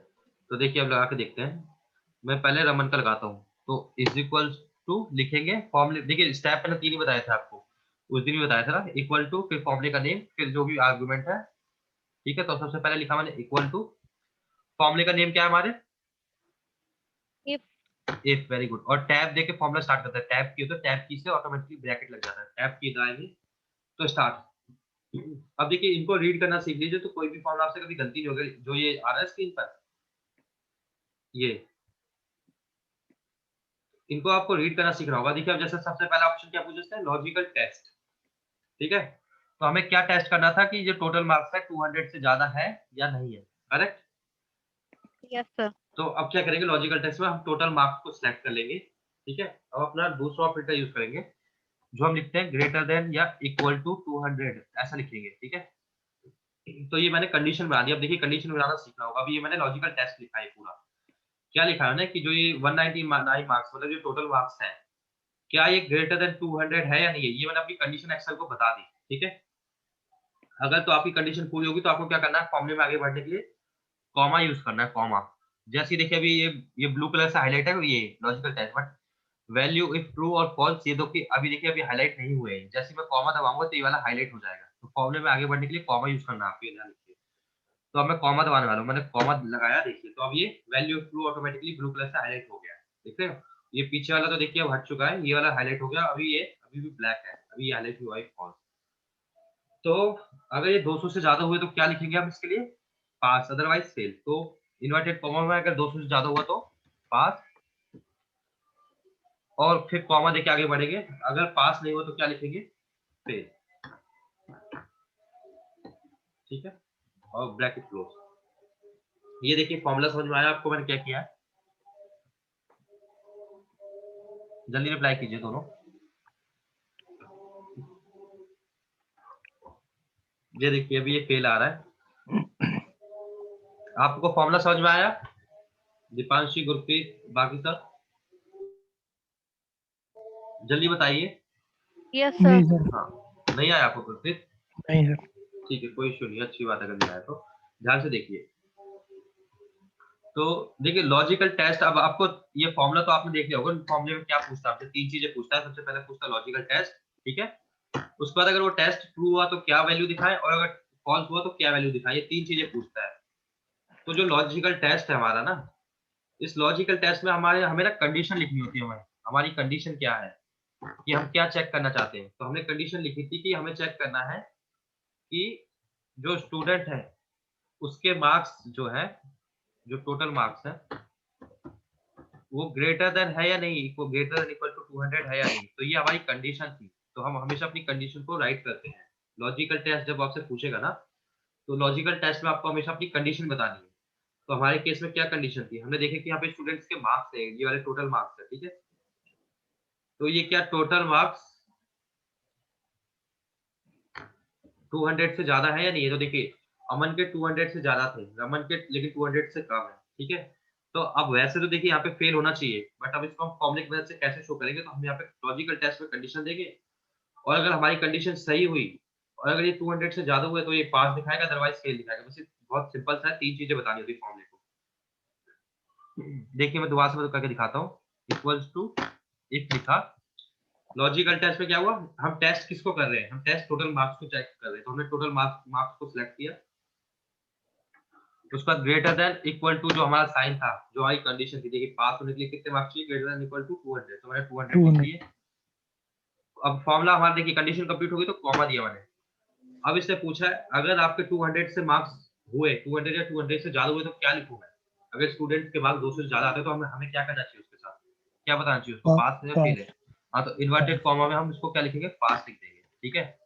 तो देखिए अब लगा के देखते हैं। मैं पहले रमन का लगाता हूँ, तो इज इक्वल टू लिखेंगे फॉर्मूले। देखिए स्टेप मैंने 3 ही बताए थे आपको, उस दिन भी बताया था ना। इक्वल टू फिर फॉर्मूले का नेम फिर जो भी आर्गुमेंट है, ठीक है। तो सबसे पहले लिखा मैंने इक्वल टू, फॉर्मूले का नेम क्या है हमारे, इफ। If, very good. और टैब देके फॉर्मूला स्टार्ट करता है, टैब की तो टैब की से ऑटोमेटिकली ब्रैकेट लग जाता है, टैब की दबाएंगे तो स्टार्ट। अब देखिए इनको रीड करना सीख लीजिए तो कोई भी फॉर्मूला आपसे कभी गलती नहीं होगी। जो ये आ रहा है स्क्रीन पर, ये इनको आपको रीड करना सीखना होगा। देखिए अब जैसे सबसे पहला ऑप्शन क्या पूछते हैं, लॉजिकल टेस्ट, ठीक है। तो हमें क्या टेस्ट करना था कि जो टोटल मार्क्स है 200 से ज्यादा है या नहीं है, करेक्ट। Yes sir. तो अब क्या करेंगे, लॉजिकल टेस्ट में हम टोटल मार्क्स को सिलेक्ट कर लेंगे ठीक है। अब अपना दूसरा ऑपरेटर यूज करेंगे, जो हम लिखते हैं ग्रेटर देन या इक्वल टू 200, ऐसा लिखेंगे, ठीक है। तो ये मैंने कंडीशन बना दी। अब देखिए कंडीशन बनाना सीखना होगा। अभी ये मैंने लॉजिकल टेस्ट लिखा है पूरा। क्या लिखा है ना कि जो ये 199 मार्क्स मतलब जो टोटल मार्क्स हैं, क्या ये ग्रेटर देन 200 है या नहीं है, ये मैंने अपनी कंडीशन एक्सेल को बता दी, ठीक है। अगर तो आपकी कंडीशन पूरी होगी तो आपको क्या करना है, फॉर्मूले में आगे बढ़ने के लिए कॉमा यूज करना है, कॉमा। जैसे ही देखिए अभी ये ब्लू कलर से हाईलाइट है, ये logical test, but value if true और फॉल्स, ये दो कि अभी देखिए अभी हाईलाइट नहीं हुए हैं। जैसे मैं कॉमा दबाऊंगा तो ये वाला हाईलाइट हो जाएगा। तो फॉर्मूले में आगे बढ़ने के लिए कॉमा यूज करना है आपको, ये ध्यान रखिए। तो अब मैं कॉमा दबाने वाला हूँ, मैंने कॉमा लगाया, देखिए तो अब ये value of true automatically blue colour से हाईलाइट हो गया है, देख रहे हो। ये पीछे वाला तो देखिए अब हट चुका है, ये वाला हाईलाइट हो गया। अभी ये अभी भी ब्लैक है, अभी ये हाईलाइट हुआ है फॉल्स। तो अगर ये 200 से ज्यादा हुए तो क्या लिखेंगे हम इसके लिए, पास, अदरवाइज फेल। तो इन्वर्टेड कॉमा में अगर 200 से ज्यादा हुआ तो पास, और फिर कॉमा देके आगे बढ़ेंगे। अगर पास नहीं हुआ तो क्या लिखेंगे, फेल, ठीक है। और ब्रैकेट क्लोज। ये देखिए फॉर्मूला समझ में आया आपको मैंने क्या किया है? जल्दी रिप्लाई कीजिए दोनों। ये देखिए अभी ये फेल आ रहा है। आपको फॉर्मूला समझ में आया? दीपांशी, गुरप्रीत, बाकी सब जल्दी बताइए। यस जी सर। सर। हाँ, नहीं आया आपको गुरप्रीत? नहीं सर। ठीक है, कोई इशू नहीं, अच्छी बात है। अगर नहीं आया तो ध्यान से देखिए। तो देखिए लॉजिकल टेस्ट, अब आपको ये फॉर्मूला तो आपने देख लिया होगा। फॉर्मूले में क्या पूछता है आपसे, तीन चीजें पूछता है। सबसे पहले पूछता है लॉजिकल टेस्ट, ठीक है। उसके बाद अगर वो टेस्ट ट्रू हुआ तो क्या वैल्यू दिखाए, और अगर फॉल्स हुआ तो क्या वैल्यू दिखाए, ये तीन चीजें पूछता है। तो जो लॉजिकल टेस्ट है हमारा ना, इस लॉजिकल टेस्ट में हमें ना कंडीशन लिखनी होती है। हमारी कंडीशन क्या है कि हम क्या चेक करना चाहते हैं। तो हमने कंडीशन लिखी थी कि हमें चेक करना है कि जो स्टूडेंट है उसके मार्क्स जो है, जो टोटल मार्क्स है, वो ग्रेटर देन है या नहीं, वो ग्रेटर देन इक्वल टू 200 है या नहीं। तो ये हमारी कंडीशन थी। तो हम हमेशा अपनी कंडीशन को राइट करते हैं। लॉजिकल टेस्ट जब आपसे पूछेगा ना, तो लॉजिकल टेस्ट में आपको हमेशा अपनी कंडीशन बतानी है। तो हमारे केस में क्या कंडीशन थी, हमने देखे कि यहाँ पे स्टूडेंट्स के मार्क्स है, ये वाले टोटल मार्क्स है, ठीक है। तो ये क्या टोटल मार्क्स 200 से ज्यादा है या नहीं है। तो देखिए अमन के 200 से ज्यादा थे, रमन के लेकिन 200 से कम है, ठीक है। तो अब वैसे तो देखिए यहाँ पे फेल होना चाहिए, बट अब इसको हम फॉर्मूले की मदद से कैसे शो करेंगे। तो हम यहाँ पे लॉजिकल टेस्ट में कंडीशन देंगे, और अगर हमारी कंडीशन सही हुई और अगर ये 200 से ज्यादा हुए तो ये पास दिखाएगा, अदरवाइज फेल दिखाएगा। बस ये बहुत सिंपल सा है, तीन चीजें बतानी होती है फॉर्मूले को। देखिए मैं दोबारा से मतलब करके दिखाता हूँ। इक्वल्स टू, इफ लिखा, लॉजिकल टेस्ट में क्या हुआ, हम टेस्ट किसको कर रहे हैं, हम टेस्ट टोटल मार्क्स को चेक कर रहे हैं। तो हमने टोटल मार्क्स को सिलेक्ट किया। उसके बाद ग्रेटर देन इक्वल टू, जो हमारा साइन था, जो हमारी कंडीशन थी, देखिए पास होने के लिए कितने मार्क्स चाहिए, ग्रेटर देन इक्वल टू 200, तो मैंने 200 लिख 200। दिए। अब फॉर्मूला हमारा देखिए कंडीशन कंप्लीट हो गई तो कॉमा दिया मैंने। अब इसने पूछा है अगर आपके 200 से मार्क्स हुए, 200 या 200 से ज्यादा हुए तो क्या लिखूं मैं। अगर स्टूडेंट के मार्क्स 200 से ज्यादा आते हैं तो हमें क्या करना चाहिए, उसके साथ क्या बताना चाहिए उसको, पास है या फेल है। पास। हाँ, तो इन्वर्टेड कॉमा में हम इसको क्या लिखेंगे, पास लिख देंगे, ठीक है।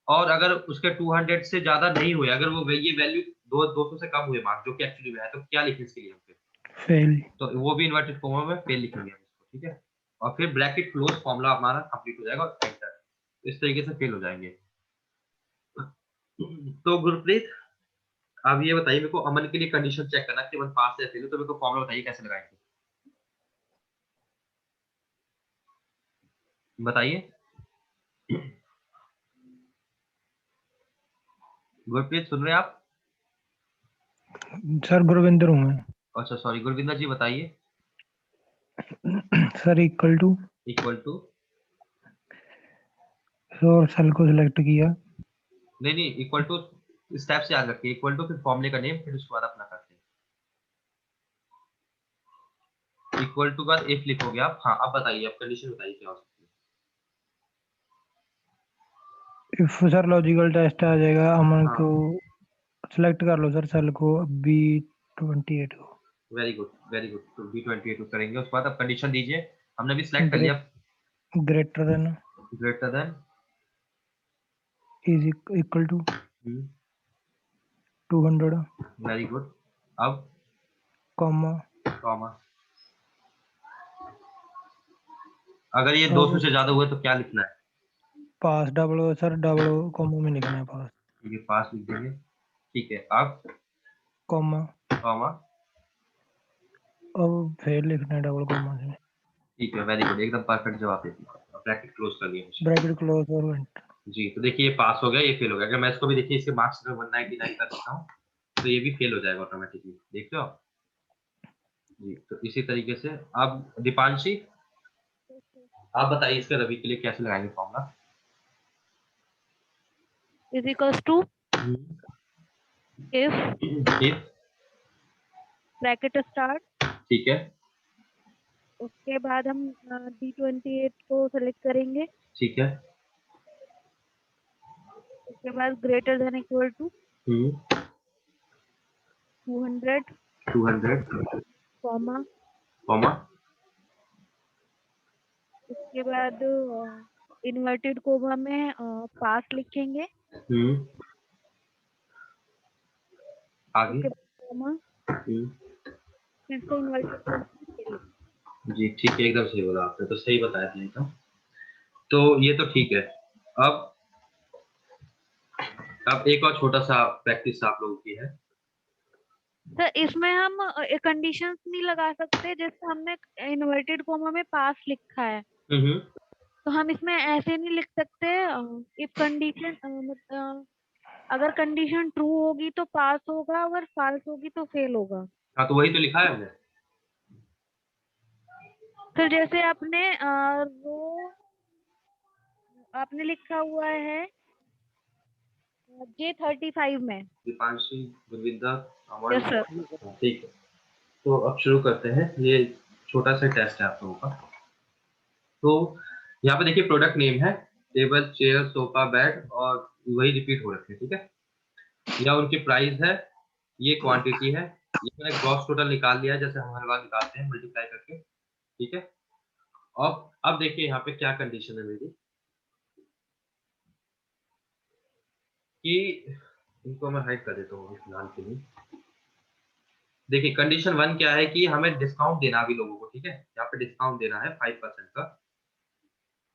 और अगर उसके 200 से ज्यादा नहीं हुए, अगर वो ये वैल्यू 200 से कम हुए मार्क्स, जो कि एक्चुअली में है, तो क्या लिखें इसके लिए हम फिर, फेल। तो वो भी इन्वर्टेड कॉमा में फेल लिखेंगे हम इसको, ठीक है। और फिर ब्रैकेट क्लोज, फॉर्मूला हमारा कंप्लीट हो जाएगा और एंटर, इस तरीके से फेल हो जाएंगे। तो गुरप्रीत, अब ये बताइए मेरे को, अमन के लिए कंडीशन चेक करना कि अमन पास है फेल है, तो मेरे को फॉर्मूला बताइए कैसे लगाएंगे, बताइए। गुरप्रीत सुन रहे हैं आप? सर गुरविंदर हूँ मैं। अच्छा सॉरी, गुरविंदर जी बताइए। Sir equal to, equal to, और सेल को सिलेक्ट किया। नहीं नहीं, इक्वल टू स्टेप से याद रखिए। इक्वल टू, फिर फॉर्मूले का नेम, फिर उसके बाद अपना करते हैं। इक्वल टू बाद इफ लिखोगे आप। हाँ अब बताइए, अब कंडीशन बताइए क्या हो सकती है। इफ सर लॉजिकल टेस्ट आ जाएगा, अमन हाँ, को सिलेक्ट कर लो सर, सेल को बी 28 को। Very good very good. तो B28 करेंगे, उसके बाद अब कंडीशन दीजिए। हमने भी सिलेक्ट कर लिया। Greater than greater than, is equal to 200, very good. अब कॉमा कॉमा, अगर ये 200 से ज्यादा हुए तो क्या लिखना है? पास डबल सर डबल कॉमा में लिखना है पास, ठीक है, पास लिख देंगे। ठीक है, अब कॉमा, कॉमा। अब फिर लिखना है डबल कॉमा से, ठीक है, वेरी गुड, एकदम परफेक्ट जवाब देती है। अब ब्रैकेट क्लोज कर लिया मुझे। ब्रैकेट क्लोज और एंटर। जी, तो देखिए ये पास हो गया, ये फेल हो गया। अगर मैं इसको भी देखिए इसके मार्क्स अगर 199 कर देता हूँ तो ये भी फेल हो जाएगा ऑटोमेटिकली, देख रहे हो आप? जी, तो इसी तरीके से अब दीपांशी आप बताइए इसका रवि के लिए कैसे लगाएंगे formula? Is equals to if if, bracket start, ठीक है, उसके बाद हम D28 को सेलेक्ट करेंगे, ठीक है, उसके बाद greater than equal to 200 200 comma, comma, उसके बाद इन्वर्टेड कोमा में पास लिखेंगे, आगे, उसके बाद कोमा, फिर से इन्वर्टेड कोमा लिखेंगे। जी ठीक है, एकदम सही बोला आपने, तो सही बताया था एकदम। तो ये तो ठीक है। अब एक और छोटा सा प्रैक्टिस आप लोगों की है। सर इसमें हम कंडीशंस नहीं लगा सकते, जैसे हमने इन्वर्टेड कोमा में पास लिखा है हम्म, तो हम इसमें ऐसे नहीं लिख सकते, इफ कंडीशन अगर कंडीशन ट्रू होगी तो पास होगा, अगर फाल्स होगी तो फेल होगा। हाँ तो वही तो लिखा है हमने। फिर जैसे आपने रो आपने लिखा हुआ है J35 में। दीपांशी, गुरविंदर, यस अमन, सर। ठीक है। तो अब शुरू करते हैं, ये छोटा सा टेस्ट है आप लोगों का। तो यहाँ पे देखिए प्रोडक्ट नेम है, टेबल, चेयर, सोफा, बेड, और वही रिपीट हो रखे हैं, ठीक है। यह उनकी प्राइस है, ये क्वांटिटी है, ये मैंने ग्रॉस टोटल निकाल लिया है जैसे हम हर बार निकालते हैं मल्टीप्लाई करके, ठीक है। अब देखिए यहाँ पे क्या कंडीशन है मेरी, कि इनको मैं हाइड कर देता हूँ अभी फिलहाल के लिए। देखिए कंडीशन 1 क्या है कि हमें डिस्काउंट देना अभी लोगों को, ठीक है। यहाँ पे डिस्काउंट देना है 5% का,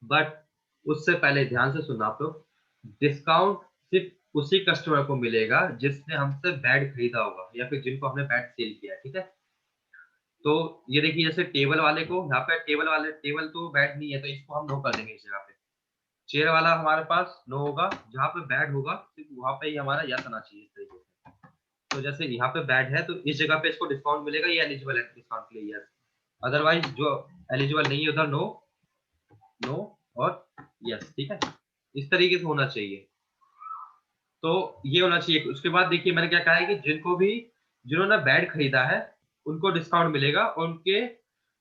बट उससे पहले ध्यान से सुनना आप लोग, डिस्काउंट सिर्फ उसी कस्टमर को मिलेगा जिसने हमसे बैड खरीदा होगा या फिर जिनको हमने बैड सेल किया है, ठीक है। तो ये देखिए जैसे टेबल वाले को, यहाँ पे टेबल तो बैड नहीं है तो इसको हम नो कर देंगे इस जगह पे। चेयर वाला हमारे पास नो होगा, जहाँ पे बैड होगा सिर्फ वहां पे ही हमारा यस आना चाहिए इस तरीके से। तो जैसे यहाँ पे बैड है तो इस जगह पे इसको डिस्काउंट मिलेगा, ये एलिजिबल है डिस्काउंट के लिए, यस। अदरवाइज जो एलिजिबल नहीं है उधर नो, नो और यस, ठीक है। इस तरीके से होना चाहिए। तो ये होना चाहिए। उसके बाद देखिए मैंने क्या कहा है कि जिन्होंने बैड खरीदा है उनको डिस्काउंट मिलेगा, और उनके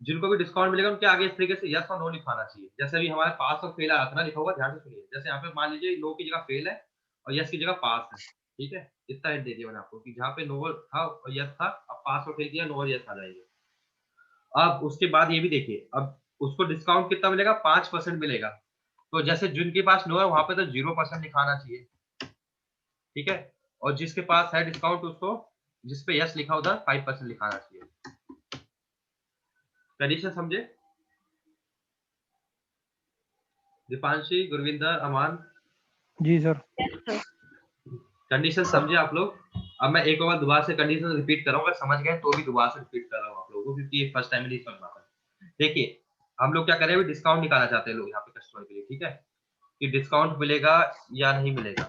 जिनको भी डिस्काउंट मिलेगा उनके आगे इस तरीके से यस और नो लिखवाना चाहिए। जैसे अभी हमारे पास और फेल आया था ना, लिखा होगा, ध्यान से सुनिए। जैसे यहाँ पे मान लीजिए नो की जगह फेल है और यस की जगह पास है, ठीक है। इतना हिंट दे दिया मैंने आपको कि जहाँ पे नो था और यस था, अब पास और फेल किया, नो और यस आ जाएगा। अब उसके बाद ये भी देखिए, अब उसको डिस्काउंट कितना मिलेगा, 5% मिलेगा। तो जैसे जिनके पास नो है वहां पे तो 0% लिखाना चाहिए, ठीक है। और जिसके पास है डिस्काउंट उसको, जिसपे यस लिखा उधर 5% लिखाना चाहिए। कंडीशन समझे? दीपांशी, गुरविंदर, अमान, जी सर। Yes sir. कंडीशन समझे आप लोग? अब मैं एक बार दोबारा से कंडीशन रिपीट कर रहा हूँ, अगर समझ गए तो भी दोबारा से रिपीट कर रहा हूँ आप लोगों को, क्योंकि ये फर्स्ट टाइम नहीं समझ पाता। देखिए हम लोग क्या कर रहे हैं, डिस्काउंट निकालना चाहते हैं लोग यहाँ पे कस्टमर के लिए, ठीक है, कि डिस्काउंट मिलेगा या नहीं मिलेगा,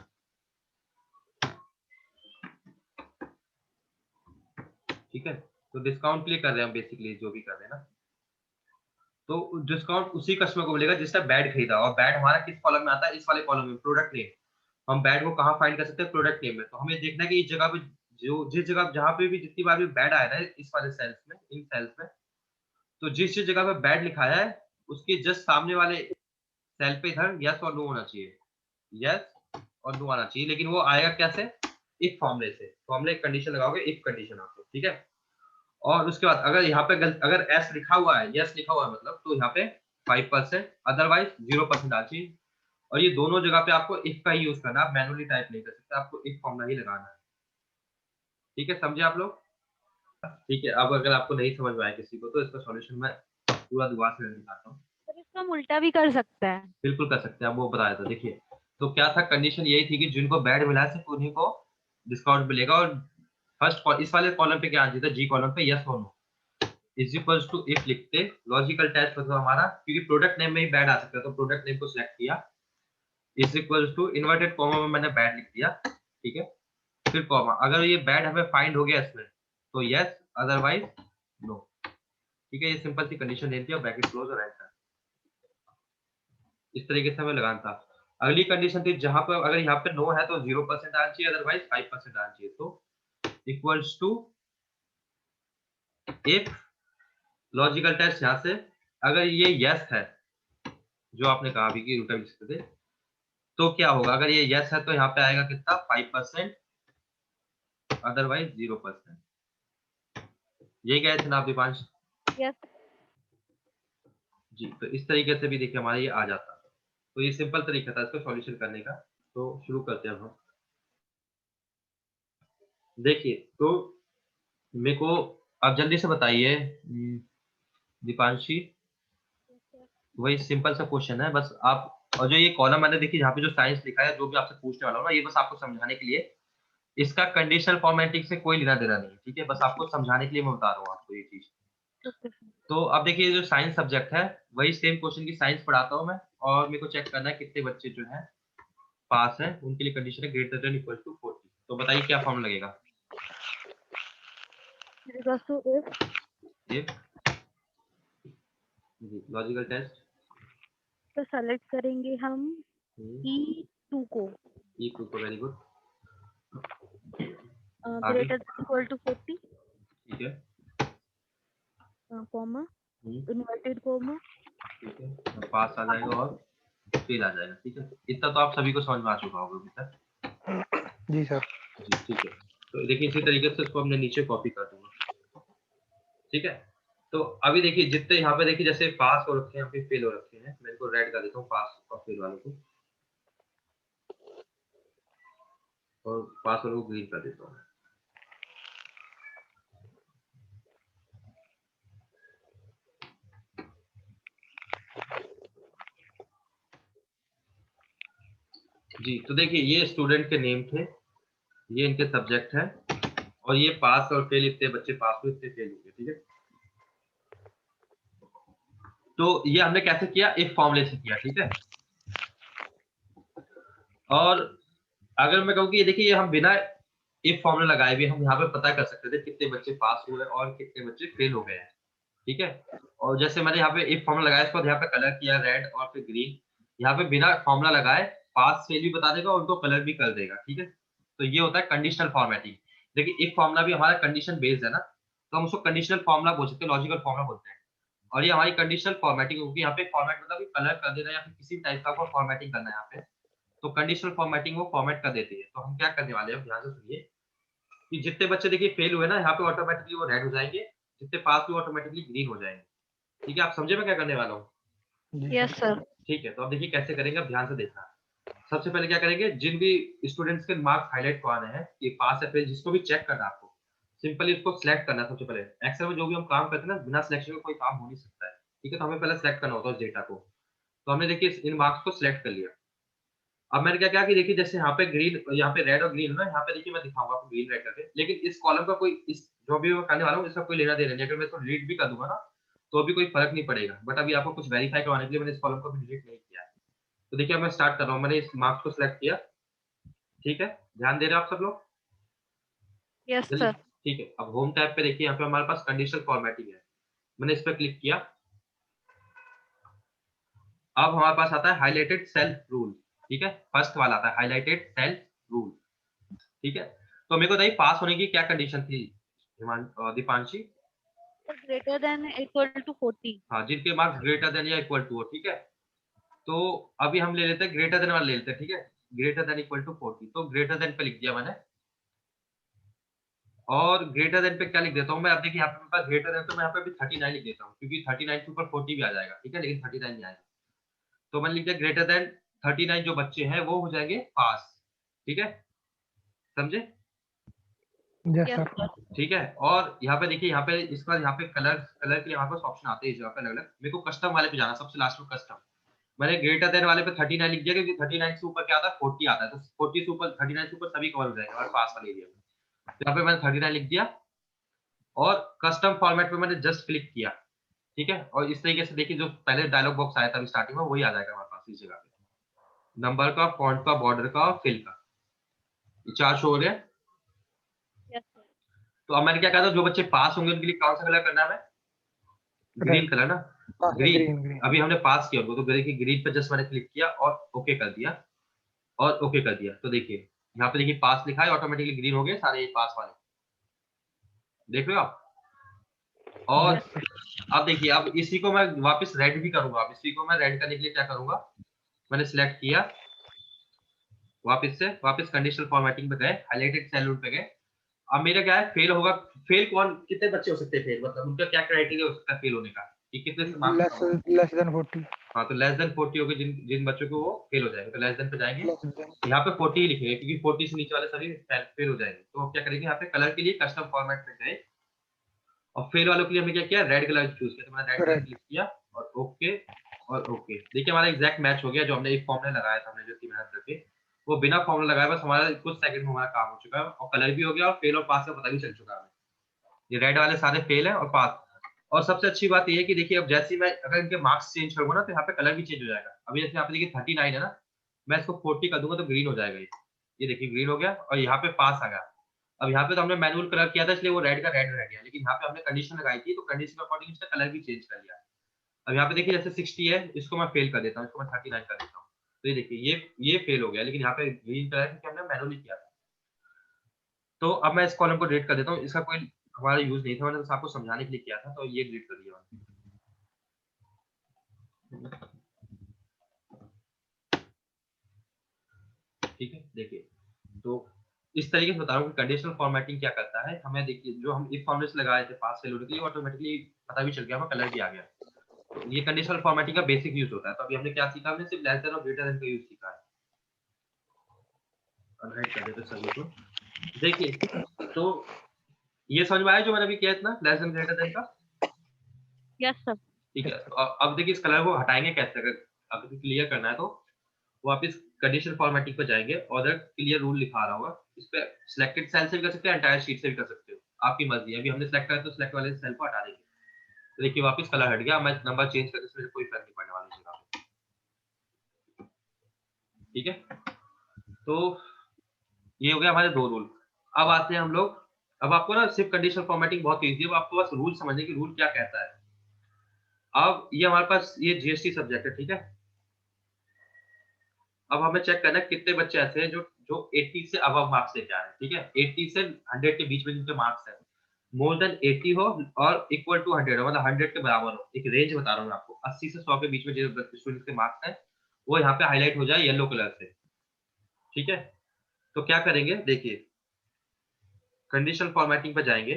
ठीक है। तो डिस्काउंट के लिए कर रहे हैं हम बेसिकली, जो भी कर रहे हैं ना। तो डिस्काउंट उसी कस्टमर को मिलेगा जिसने बैड खरीदा, और बैड हमारा किस कॉलम में आता है, इस वाले कॉलम में, प्रोडक्ट नेम। हम बैड को कहाँ फाइंड कर सकते हैं, प्रोडक्ट नेम में। तो हमें देखना है कि इस जगह पे जो जिस जगह जहाँ पे भी जितनी बार भी बैड आया है इस वाले सेल्स में, इन सेल्स में, तो जिस जिस जगह पे बैड लिखाया है उसके जस्ट सामने वाले सेल पे इधर यस और नो होना चाहिए, यस और नो आना चाहिए। लेकिन वो आएगा कैसे, इफ फॉर्मूले से, फॉर्मूले कंडीशन लगाओगे, इफ कंडीशन आपको, ठीक है। और उसके बाद अगर यहाँ पे अगर एस लिखा हुआ है, यस लिखा हुआ है मतलब, तो यहाँ पे 5%, अदरवाइज 0% आ चाहिए। और ये दोनों जगह पे आपको इफ का ही यूज करना है, आप मैनुअली टाइप नहीं कर सकते, आपको इफ फॉर्मूला ही लगाना है, ठीक है। समझे आप लोग? ठीक है। अब अगर आपको नहीं समझ में आया किसी को तो इसका सॉल्यूशन मैं पूरा दोबारा से दिखाता हूँ। सर तो हम उल्टा भी कर सकते हैं। बिल्कुल कर सकते हैं, आप वो बताया था। देखिए तो क्या था, कंडीशन यही थी कि जिनको बैड मिला है सिर्फ उन्हीं को डिस्काउंट मिलेगा। और फर्स्ट इस वाले कॉलम पे क्या आंसर था, जी कॉलम पे यस और no is equals to if लिखते, लॉजिकल टेस्ट मतलब हमारा, क्योंकि प्रोडक्ट नेम में ही बैड आ सकता है तो प्रोडक्ट नेम को सिलेक्ट किया, is equals to inverted comma में मैंने बैड लिख दिया, ठीक है, फिर कॉमा। अगर ये बैड हमें फाइंड हो गया इसमें तो यस, अदरवाइज नो, ठीक है। ये सिंपल सी कंडीशन दे दी और ब्रैकेट क्लोज और एंटर। इस तरीके से हमें लगाना था। अगली कंडीशन थी जहां पर अगर यहाँ पे नो है तो 0% आना चाहिए, अदरवाइज 5% आना चाहिए। तो equals to if logical test यहाँ से, अगर ये यस है जो आपने कहा अभी कि उल्टा लिख सकते थे, तो क्या होगा, अगर ये यस है तो यहाँ पे आएगा कितना 5%, अदरवाइज 0%। यही कहे थे ना आप दीपांश यस जी। तो इस तरीके से भी देखिए हमारा ये आ जाता। तो ये सिंपल तरीका था इसका सॉल्यूशन करने का। तो शुरू करते हैं हम। देखिए तो मेरे को आप जल्दी से बताइए दीपांशी, वही सिंपल सा क्वेश्चन है बस आप, और जो ये कॉलम मैंने देखिए यहाँ पे जो साइंस लिखा है, जो भी आपसे पूछने वाला हूँ ना, ये बस आपको समझाने के लिए, इसका कंडीशनल फॉर्मेटिंग से कोई लेना देना नहीं है, ठीक है। बस आपको समझाने के लिए मैं बता रहा हूँ आपको ये चीज। ओके तो अब देखिए जो साइंस सब्जेक्ट है वही सेम क्वेश्चन की साइंस पढ़ाता हूँ मैं, और मेरे को चेक करना है कितने बच्चे जो है पास है, उनके लिए कंडीशन है ग्रेटर देन इक्वल टू 40। तो बताइए क्या फॉर्मूला लगेगा। इफ लॉजिकल टेस्ट तो सेलेक्ट करेंगे हम E2 को इक्वल टू, वेरी गुड, आगे ग्रेटर देन इक्वल टू 40 ठीक है, कॉमा इन्वर्टेड कॉमा ठीक है, पास आ जाएगा और फेल आ जाएगा, ठीक है। इतना तो आप सभी को समझ में आ चुका होगा अभी तक। जी सर। जी ठीक है। तो देखिए इसी तरीके से इसको हमने नीचे कॉपी कर दूंगा, ठीक है। तो अभी देखिए जितने यहाँ पे देखिए जैसे पास हो रखे हैं, फिर फेल हो रखे हैं, मैं इनको रेड कर देता हूँ पास और फेल वालों को, और पास वालों को ग्रीन कर देता हूँ। जी तो देखिए ये स्टूडेंट के नेम थे, ये इनके सब्जेक्ट है, और ये पास और फेल, इतने बच्चे पास हुए इतने फेल हुए, ठीक है। तो ये हमने कैसे किया, इफ फॉर्मूले से किया, ठीक है। और अगर मैं कहूँ कि ये देखिए ये हम बिना इफ फॉर्मूला लगाए भी हम यहाँ पे पता कर सकते थे कितने बच्चे पास हुए और कितने बच्चे फेल हो गए हैं, ठीक है। और जैसे मैंने यहाँ पे इफ फॉर्मूला लगाया, इसको यहाँ पे कलर किया रेड और फिर ग्रीन, यहाँ पे बिना फॉर्मूला लगाए पास फेल भी बता देगा और उनको कलर भी कर देगा, ठीक है। तो ये होता है कंडीशनल फॉर्मेटिंग। देखिए इफ फॉर्मूला भी हमारा कंडीशन बेस्ड है ना, तो हम उसको कंडीशनल फॉर्मूला बोल सकते हैं, लॉजिकल फॉर्मूला बोलते हैं। और ये हमारी कंडीशनल फॉर्मेटिंग होगी, यहाँ पे फॉर्मेट मतलब कलर कर देना या फिर किसी भी टाइप का फॉर्मेटिंग करना है यहाँ पे, तो कंडीशनल फॉर्मेटिंग वो फॉर्मेट कर देती है। तो हम क्या करने वाले हैं, ध्यान से सुनिए कि जितने बच्चे देखिए फेल हुए ना, यहाँ पे ऑटोमेटिकली वो रेड हो जाएंगे, जितने पास हुए ऑटोमेटिकली ग्रीन हो जाएंगे, ठीक है। आप समझे मैं क्या करने वाला हूँ। यस सर ठीक है, तो अब देखिए कैसे करेंगे, अब ध्यान से देखना। सबसे पहले क्या करेंगे, जिन भी स्टूडेंट्स के मार्क्स हाईलाइट करवाने हैं, ये पास है फेल, जिसको भी चेक करना है आपको, सिंपली उसको सिलेक्ट करना है। सबसे पहले एक्सेल में जो भी हम काम करते हैं ना, बिना सिलेक्शन का कोई काम हो नहीं सकता है, ठीक है। तो हमें पहले सिलेक्ट करना होता है उस डेटा को। तो हमने देखिए इन मार्क्स को सिलेक्ट कर लिया। अब मैंने क्या किया कि देखिए जैसे यहाँ पे ग्रीन, यहाँ पे रेड और ग्रीन है ना, यहाँ पे देखिए मैं दिखाऊंगा आपको ग्रीन रेड करके, लेकिन इस कॉलम का कोई, इस जो भी मैं करने वाला हूँ इसका कोई लेना देना नहीं। अगर मैं इसको डिलीट भी कर दूंगा ना तो भी कोई फर्क नहीं पड़ेगा, बट अभी आपको कुछ वेरीफाई करवाने के लिए मैंने इस कॉलम को भी डिलीट नहीं किया है। तो देखिए मैं स्टार्ट कर रहा हूँ, मैंने इस मार्क्स को सिलेक्ट किया, ठीक है। ध्यान दे रहे हो आप सब लोग, यस जल्दी, सर ठीक है। अब होम टैब पे देखिए यहाँ पे हमारे पास कंडीशनल फॉर्मेटिंग है, मैंने इस पर क्लिक किया। अब हमारे पास आता है हाईलाइटेड सेल रूल, ठीक है। फर्स्ट वाला आता है हाईलाइटेड सेल रूल, ठीक है। तो मेरे को बताइए पास होने की क्या कंडीशन थी Deepanshi. Greater than equal to 40 हाँ, जिनके मार्क्स ग्रेटर देन या इक्वल टू हो, ठीक है। तो अभी हम ले लेते हैं ग्रेटर देन वाला ले लेते हैं, ठीक है। ग्रेटर देन इक्वल टू 40, तो ग्रेटर देन पे लिख दिया मैंने, और ग्रेटर देन पे क्या लिख देता हूँ मैं, अब देखिए यहाँ पे मेरे पास ग्रेटर देन, तो मैं यहाँ पे अभी 39 लिख देता हूँ, क्योंकि 39 के ऊपर 40 भी आ जाएगा, ठीक है, लेकिन 39 नहीं आएगा। तो मैंने लिख दिया ग्रेटर देन 39, जो बच्चे हैं वो हो जाएंगे पास, ठीक है, समझे। Yes yes sir. सर। ठीक है। और यहाँ पे देखिए, यहाँ पे इसके बाद यहाँ पे कलर के लिए हमारे पास ऑप्शन आते हैं इस जगह पे अलग अलग। मेरे को कस्टम वाले पे जाना, सबसे लास्ट में कस्टम। मैंने ग्रेटर देन वाले पे 39 लिख दिया, क्योंकि 39 से ऊपर क्या आता है 40 आता है, तो 40 से ऊपर 39 से ऊपर सभी कवर हो जाएगा और पास वाले एरिया में। तो यहाँ पे मैंने 39 लिख दिया और कस्टम फॉर्मेट पे मैंने जस्ट क्लिक किया। ठीक है। और इस तरीके से देखिए जो पहले डायलॉग बॉक्स आया था स्टार्टिंग में वही आ जाएगा हमारे पास इस जगह पे। नंबर का, फॉन्ट का, बॉर्डर का और फिल का, ये 4 शो हो रहे हैं। Yes sir. तो अब मैंने क्या कहा था, जो बच्चे पास होंगे उनके लिए कौन सा कलर करना है? ग्रीन कलर ना, ग्रीन। ग्रीन। अभी हमने पास किया उनको, तो देखिए ग्रीन पे जस्ट मैंने क्लिक किया और ओके कर दिया और ओके कर दिया। तो देखिए यहाँ पे देखिए पास लिखा है, ऑटोमेटिकली ग्रीन हो गए सारे ये पास वाले, देख रहे हो आप। और अब देखिए, अब इसी को मैं वापस रेड भी करूंगा। अब इसी को मैं रेड करने के लिए क्या करूंगा, मैंने सिलेक्ट किया, वापस कंडीशनल फॉर्मेटिंग पे गए, हाइलाइटेड सेल रूल पे गए। अब मेरा क्या है, फेल होगा। फेल कौन, कितने बच्चे हो सकते हैं फेल, मतलब उनका क्या क्राइटेरिया हो सकता है फेल होने का, कि कितने से मार्क्स कम हो? Less than 40। हाँ, तो लेस देन 40 हो गए जिन जिन बच्चों को वो फेल हो जाएंगे, तो लेस देन पे जाएंगे। Less than. यहाँ पे 40 ही लिखेंगे, क्योंकि 40 से नीचे वाले सभी फेल हो जाएंगे। तो अब क्या करेंगे, यहाँ पे कलर के लिए कस्टम फॉर्मेट पे गए और फेल वालों के लिए हमने क्या किया, रेड कलर चूज किया। तो मैंने रेड कलर Red. क्लिक किया और ओके और ओके। देखिए हमारा एग्जैक्ट मैच हो गया, जो हमने एक फॉर्मूला लगाया था, हमने जो इतनी मेहनत करके, वो बिना फॉर्मूला लगाए बस हमारा कुछ सेकंड में हमारा काम हो चुका है और कलर भी हो गया और फेल और पास का पता भी चल चुका है। ये रेड वाले सारे फेल है और पास। और सबसे अच्छी बात ये है कि देखिए अब जैसे ही मैं अगर इनके मार्क्स चेंज करूंगा ना, तो यहाँ पे कलर भी चेंज हो जाएगा। अभी जैसे यहाँ पे देखिए 39 है ना, मैं इसको 40 कर दूंगा तो ग्रीन हो जाएगा। ये देखिए ग्रीन हो गया और यहाँ पे पास आ गया। अब यहाँ पे तो हमने मैनुअल कलर किया था, इसलिए वो रेड का रेड रह गया, लेकिन यहाँ पे हमने कंडीशन लगाई थी, तो कंडीशन के अकॉर्डिंग इसका कलर भी चेंज कर लिया। अब यहाँ पे देखिए जैसे 60 है, इसको मैं फेल कर देता हूँ, इसको मैं 39 कर देता हूँ। तो ये देखिए ये फेल हो गया, लेकिन यहाँ पे ग्रीन कलर क्योंकि हमने मैनुअली किया था। तो अब मैं इस कॉलम को डिलीट कर देता हूँ, इसका कोई हमारा यूज नहीं था, मैंने बस आपको समझाने के लिए किया था, तो ये डिलीट कर दिया मैंने। ठीक है। देखिए तो इस तरीके से बता रहा हूँ कि कंडीशनल फॉर्मेटिंग क्या करता है हमें। देखिए जो हम इफ फॉर्मूले से लगाए थे पास फेल होने के लिए, ऑटोमेटिकली पता भी चल गया, हमें कलर भी आ गया। तो ये कंडीशनल फॉर्मेटिंग का बेसिक यूज होता है। तो अभी हमने क्या सीखा, हमने सिर्फ लेस देन और ग्रेटर देन का यूज सीखा है। अनहाइड कर देते सभी को। देखिए तो ये समझ में आया जो मैंने अभी किया इतना, लेस देन ग्रेटर देन का। Yes sir. ठीक है। तो अब देखिए इस कलर को हटाएंगे कैसे, अगर क्लियर करना है तो वापस कंडीशनल फॉर्मेटिंग पे जाएंगे और क्लियर रूल लिखा रहा होगा, इस पे सिलेक्टेड सेल से भी कर सकते हैं, एंटायर शीट से भी कर सकते हो, आपकी मर्जी है। अभी हमने सिलेक्ट करा तो सिलेक्ट वाले सेल को हटा देंगे। तो देखिए वापस कलर हट गया, मैं नंबर चेंज करने से कोई फर्क नहीं पड़ने वाला जगह पे। ठीक है। तो ये हो गया हमारे दो रूल। अब आते हैं हम लोग, अब आपको ना सिर्फ कंडीशनल फॉर्मेटिंग बहुत ईजी है, अब आपको बस रूल समझने की रूल क्या कहता है। अब ये हमारे पास ये जीएसटी सब्जेक्ट है, ठीक है। अब हमें चेक करना है कितने बच्चे ऐसे हैं जो 80 से अबव मार्क्स लेके आ रहे हैं। ठीक है। 80 से 100 के बीच में जिनके मार्क्स है, मोर देन 80 हो और इक्वल टू 100 हो, मतलब 100 के बराबर हो। एक रेंज बता रहा हूँ आपको, 80 से 100 के बीच में जो स्टूडेंट्स के मार्क्स है वो यहाँ पे हाईलाइट हो जाए येलो कलर से। ठीक है। तो क्या करेंगे, देखिए कंडीशनल फॉर्मेटिंग पे जाएंगे,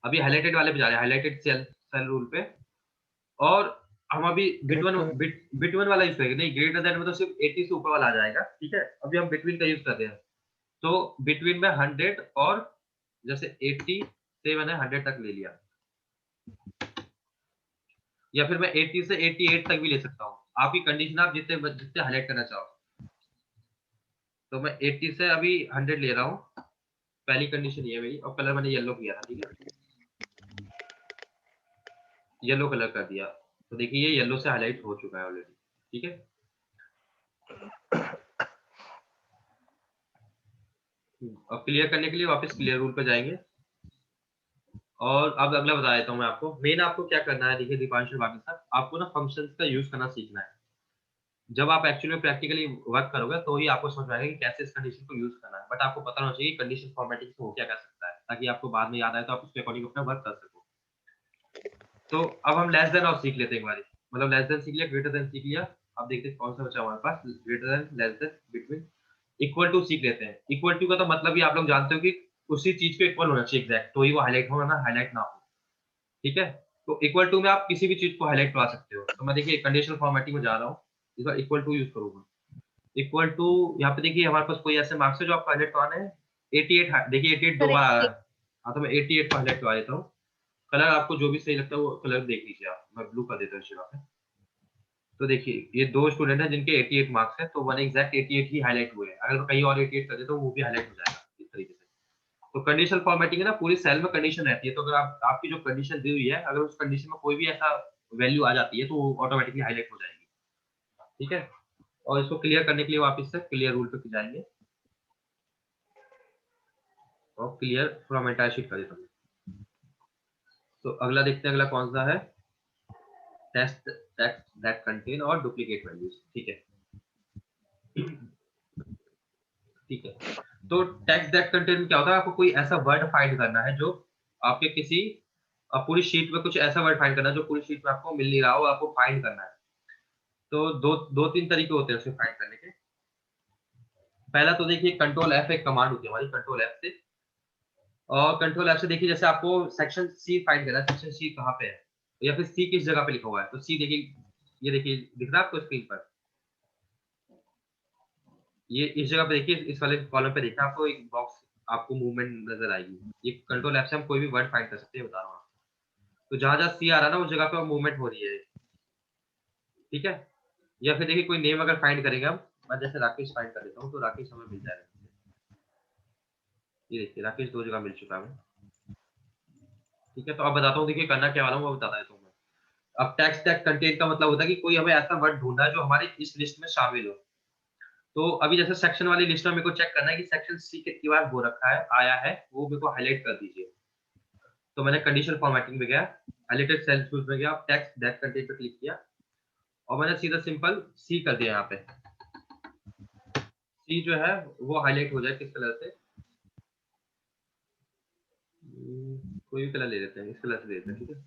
अभी हाईलाइटेड वाले पे जा रहे हैं, हाईलाइटेड सेल रूल पे। और हम अभी बिटवीन वाला यूज करेंगे, नहीं ग्रेटर देन में तो सिर्फ 80 से ऊपर वाला आ जाएगा। ठीक है। अभी हम बिटवीन का यूज कर रहे हैं, तो बिटवीन में 100 और जैसे 80 से मैंने 100 तक ले लिया, या फिर मैं 80 से 88 तक भी ले सकता हूँ, आपकी कंडीशन, आप जितने जितने हाईलाइट करना चाहो। तो मैं 80 से अभी 100 ले रहा हूँ, पहली कंडीशन ये है मेरी। और कलर मैंने येलो किया था, ठीक है, येलो कलर कर दिया। तो देखिए ये येलो से हाईलाइट हो चुका है ऑलरेडी। ठीक है। अब क्लियर करने के लिए वापस क्लियर रूल पे जाएंगे और अब अगला बता देता हूँ मैं आपको। मेन आपको क्या करना है, देखिए दीपांशु बाकी साहब, आपको ना फंक्शंस का यूज करना सीखना है। जब आप एक्चुअली में प्रैक्टिकली वर्क करोगे तो ही आपको समझ में आएगा कि कैसे इस कंडीशन को यूज करना है। बट आपको पता होना चाहिए कंडीशन फॉर्मेटिंग से हो क्या कर सकता है, ताकि आपको बाद में याद आए तो आप उसके अकॉर्डिंग अपना वर्क कर सको। तो अब हम लेस देन और सीख लेते हैं एक बार, मतलब लेस देन सीख लिया, ग्रेटर देन सीख लिया। अब देखते हैं कौन सा बचा हमारे पास, greater than, less than, between, equal to सीख लेते हैं। इक्वल टू का तो मतलब ही आप लोग जानते हो कि उसी चीज को इक्वल होना चाहिए एग्जैक्ट, तो ही वो हाईलाइट होगा ना, हाईलाइट ना हो। ठीक है। तो इक्वल टू में आप किसी भी चीज को हाईलाइट करवा सकते हो। तो मैं देखिए कंडीशनल फॉर्मेटिंग में जा रहा हूँ, इस बार इक्वल टू यूज करूंगा। इक्वल टू, यहाँ पे देखिए हमारे पास कोई ऐसे मार्क्स है जो आपको हाईलाइट करवाने हैं, 88 देखिए 88 दो बार आ रहा है। हाँ तो मैं 88 को हाईलाइट करवा देता हूँ। कलर आपको जो भी सही लगता है वो कलर देख लीजिए आप। मैं ब्लू कर देता हूँ इस जगह पे। तो देखिए ये 2 स्टूडेंट हैं जिनके 88 मार्क्स हैं, तो वन एग्जैक्ट 88 ही हाईलाइट हुए हैं। अगर मैं कहीं और 88 कर देता हूँ वो भी हाईलाइट हो जाएगा इस तरीके से। तो कंडीशनल फॉर्मेटिंग है ना, पूरी सेल में कंडीशन रहती है। तो अगर आपकी जो कंडीशन दी हुई है, अगर उस कंडीशन में कोई भी ऐसा वैल्यू आ जाती है तो वो ऑटोमेटिकली हाईलाइट हो जाएगी। ठीक है, और इसको क्लियर करने के लिए वापस से क्लियर रूल पे जाएंगे और क्लियर फ्रॉम एंटायर शीट कर देता हूँ। तो अगला देखते हैं, अगला कौन सा है, टेस्ट दैट कंटेन और डुप्लीकेट वैल्यूज। ठीक है, ठीक है। तो टेक्स्ट दैट कंटेन क्या होता है, आपको कोई ऐसा वर्ड फाइंड करना है जो आपके किसी पूरी शीट में कुछ ऐसा वर्ड फाइंड करना है जो पूरी शीट में आपको मिल नहीं रहा हो, आपको फाइंड करना है। तो दो तीन तरीके होते हैं उसे फाइंड करने के। पहला तो देखिए कंट्रोल एफ एक कमांड होती है हमारी, कंट्रोल एफ से। और कंट्रोल एफ से देखिए जैसे आपको सेक्शन सी फाइंड करना है, सेक्शन सी कहाँ पे है या फिर सी किस जगह पे लिखा हुआ है। तो सी देखिए, ये देखिए दिख रहा है आपको स्क्रीन पर, ये इस जगह पे देखिए, इस वाले कॉलम पे देखिए आपको एक बॉक्स, आपको मूवमेंट नजर आएगी। ये कंट्रोल एफ से हम कोई भी वर्ड फाइंड कर सकते हैं, बता रहा हूँ। तो जहां जहां सी आ रहा है ना उस जगह पे मूवमेंट हो रही है। ठीक है, या फिर देखिए कोई नेम अगर फाइंड करेंगे हम, मैं जैसे राकेश फाइंड कर देता हूँ तो राकेश हमें मिल जाएगा। ये देखिए राकेश 2 जगह मिल चुका है हमें। ठीक है, तो अब बताता हूँ, देखिए करना क्या वाला हूँ वो बता देता हूँ मैं। अब टेक्स्ट टैग कंटेंट का मतलब होता है कि कोई हमें ऐसा वर्ड ढूंढना है जो हमारे इस लिस्ट में शामिल हो। तो अभी जैसे सेक्शन वाली लिस्ट में मेरे को चेक करना है कि सेक्शन सी कितनी बार हो रखा है, आया है, वो मेरे को हाईलाइट कर दीजिए। तो मैंने कंडीशनल फॉर्मेटिंग में गया, हाइलाइटेड सेल्स में गया, टेक्स्ट दैट कंटेंट पे क्लिक किया और मैंने सीधा सिंपल सी कर दिया। यहाँ पे सी जो है वो हाईलाइट हो जाए किस कलर से, कोई भी कलर ले लेते हैं, इस कलर से ले लेते हैं। ठीक है,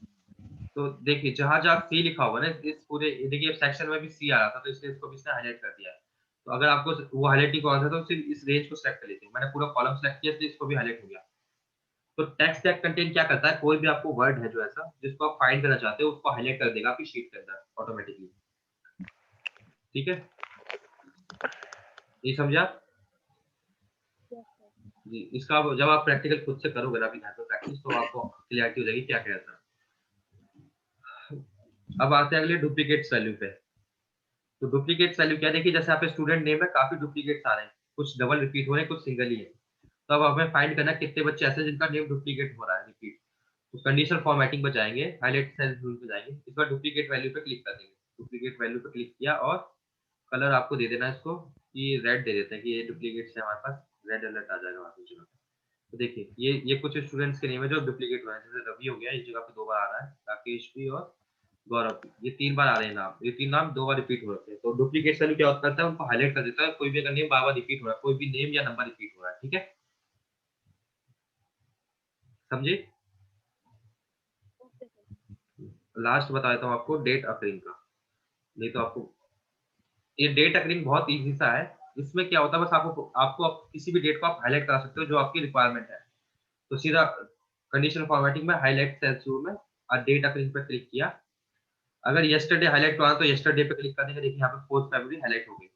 तो देखिए जहां जहां सी लिखा हुआ ना इस पूरे, देखिए सेक्शन में भी सी आ रहा था तो इसलिए इसको भी इसने हाईलाइट कर दिया है। तो अगर आपको वो हाईलाइटिंग करना था तो सिर्फ इस रेंज को सेलेक्ट कर लेते हैं। मैंने पूरा कॉलम सेलेक्ट किया इसलिए इसको भी हाईलाइट हो गया। तो टेक्स्ट टैग कंटेंट क्या करता है, कोई भी आपको वर्ड है जो ऐसा जिसको आप फाइंड करना चाहते हो उसको हाईलाइट कर देगा आपकी शीट के अंदर ऑटोमेटिकली। ठीक है, ये समझा जी। इसका जब आप प्रैक्टिकल खुद से करोगे ना अभी घर पे प्रैक्टिस, तो आपको क्लियरिटी हो जाएगी क्या क्या था। अब आते हैं अगले डुप्लीकेट वैल्यू पे। तो डुप्लीकेट वैल्यू क्या, देखिए जैसे आप स्टूडेंट नेम में काफी डुप्लीकेट्स आ रहे हैं, कुछ डबल रिपीट हो रहे हैं, कुछ सिंगल ही है। तो अब हमें फाइंड करना कितने बच्चे ऐसे जिनका नेम डुप्लीकेट हो रहा है, रिपीट। तो कंडीशनल फॉर्मेटिंग पे जाएंगे, हाईलाइट सेल्स रूल पे जाएंगे, इस बार डुप्लीकेट वैल्यू पे क्लिक कर देंगे। डुप्लीकेट वैल्यू पे क्लिक किया और कलर आपको दे देना है इसको कि रेड दे देते हैं कि ये डुप्लीकेट से हमारे पास रेड अलर्ट आ जाएगा वहाँ पे जगह। तो देखिए ये कुछ स्टूडेंट्स के नेम है जो डुप्लीकेट हुए हैं, जैसे रवि हो गया, इस जगह पे 2 बार आ रहा है, राकेश भी और गौरव, ये 3 बार आ रहे हैं नाम, ये 3 नाम 2 बार रिपीट हो रखे हैं। तो डुप्लीकेट वैल्यू क्या करता है, उनको हाईलाइट कर देता है। कोई भी अगर नेम बार-बार रिपीट हो रहा है, कोई भी नेम या नंबर रिपीट हो रहा है। ठीक है, समझे। लास्ट बता देता हूँ आपको डेट अकरिंग का, नहीं तो आपको ये डेट अकरिंग बहुत इजी सा है। इसमें क्या होता है, बस आपको किसी भी डेट को आप हाईलाइट करा सकते हो जो आपकी रिक्वायरमेंट है। तो सीधा कंडीशनल फॉर्मेटिंग में हाईलाइट सेल्स रूल में और डेट अकरिंग पे क्लिक किया। अगर यस्टरडे हाईलाइट करवाना तो यस्टरडे पे क्लिक करने का, देखिए यहाँ पे 4 फरवरी हाईलाइट हो गई।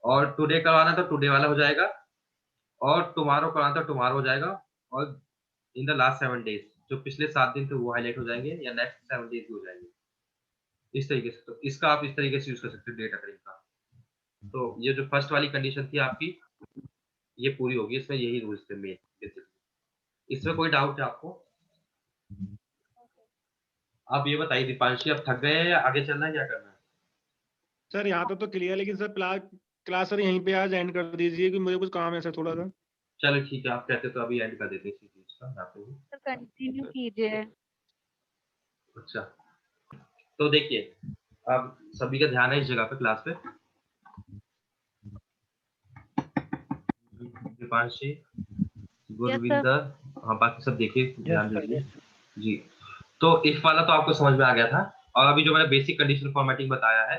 और टुडे करवाना तो टुडे वाला हो जाएगा, और टुमारो करवाना तो टुमारो हो जाएगा, और इन द लास्ट 7 डेज जो पिछले 7 दिन थे वो हाईलाइट हो जाएंगे, या नेक्स्ट 7 डेज भी हो जाएंगे इस तरीके से। तो इसका आप इस तरीके से यूज कर सकते हो डेट अकरिंग का। तो ये जो फर्स्ट वाली कंडीशन थी आपकी, ये पूरी होगी, इसमें यही रूल्स थे मेन। इसमें कोई डाउट है आपको? आप ये बताइए दीपांशी, अब थक गए हैं या आगे चलना है, क्या करना है? सर यहाँ तो क्लियर, लेकिन सर क्लास सर यहीं पे आज एंड कर दीजिए कि मुझे कुछ काम है सर थोड़ा सा। चलो ठीक है, आप कहते तो अभी एंड कर देते इसी चीज का यहाँ पे भी। सर कंटिन्यू कीजिए। अच्छा, तो देखिए अब सभी का ध्यान है इस जगह पे क्लास पे। दीपांशी, गुरविंदर, हाँ बाकी सब देखिए ध्यान दीजिए जी। तो इफ वाला तो आपको समझ में आ गया था, और अभी जो मैंने बेसिक कंडीशनल फॉर्मेटिंग बताया है,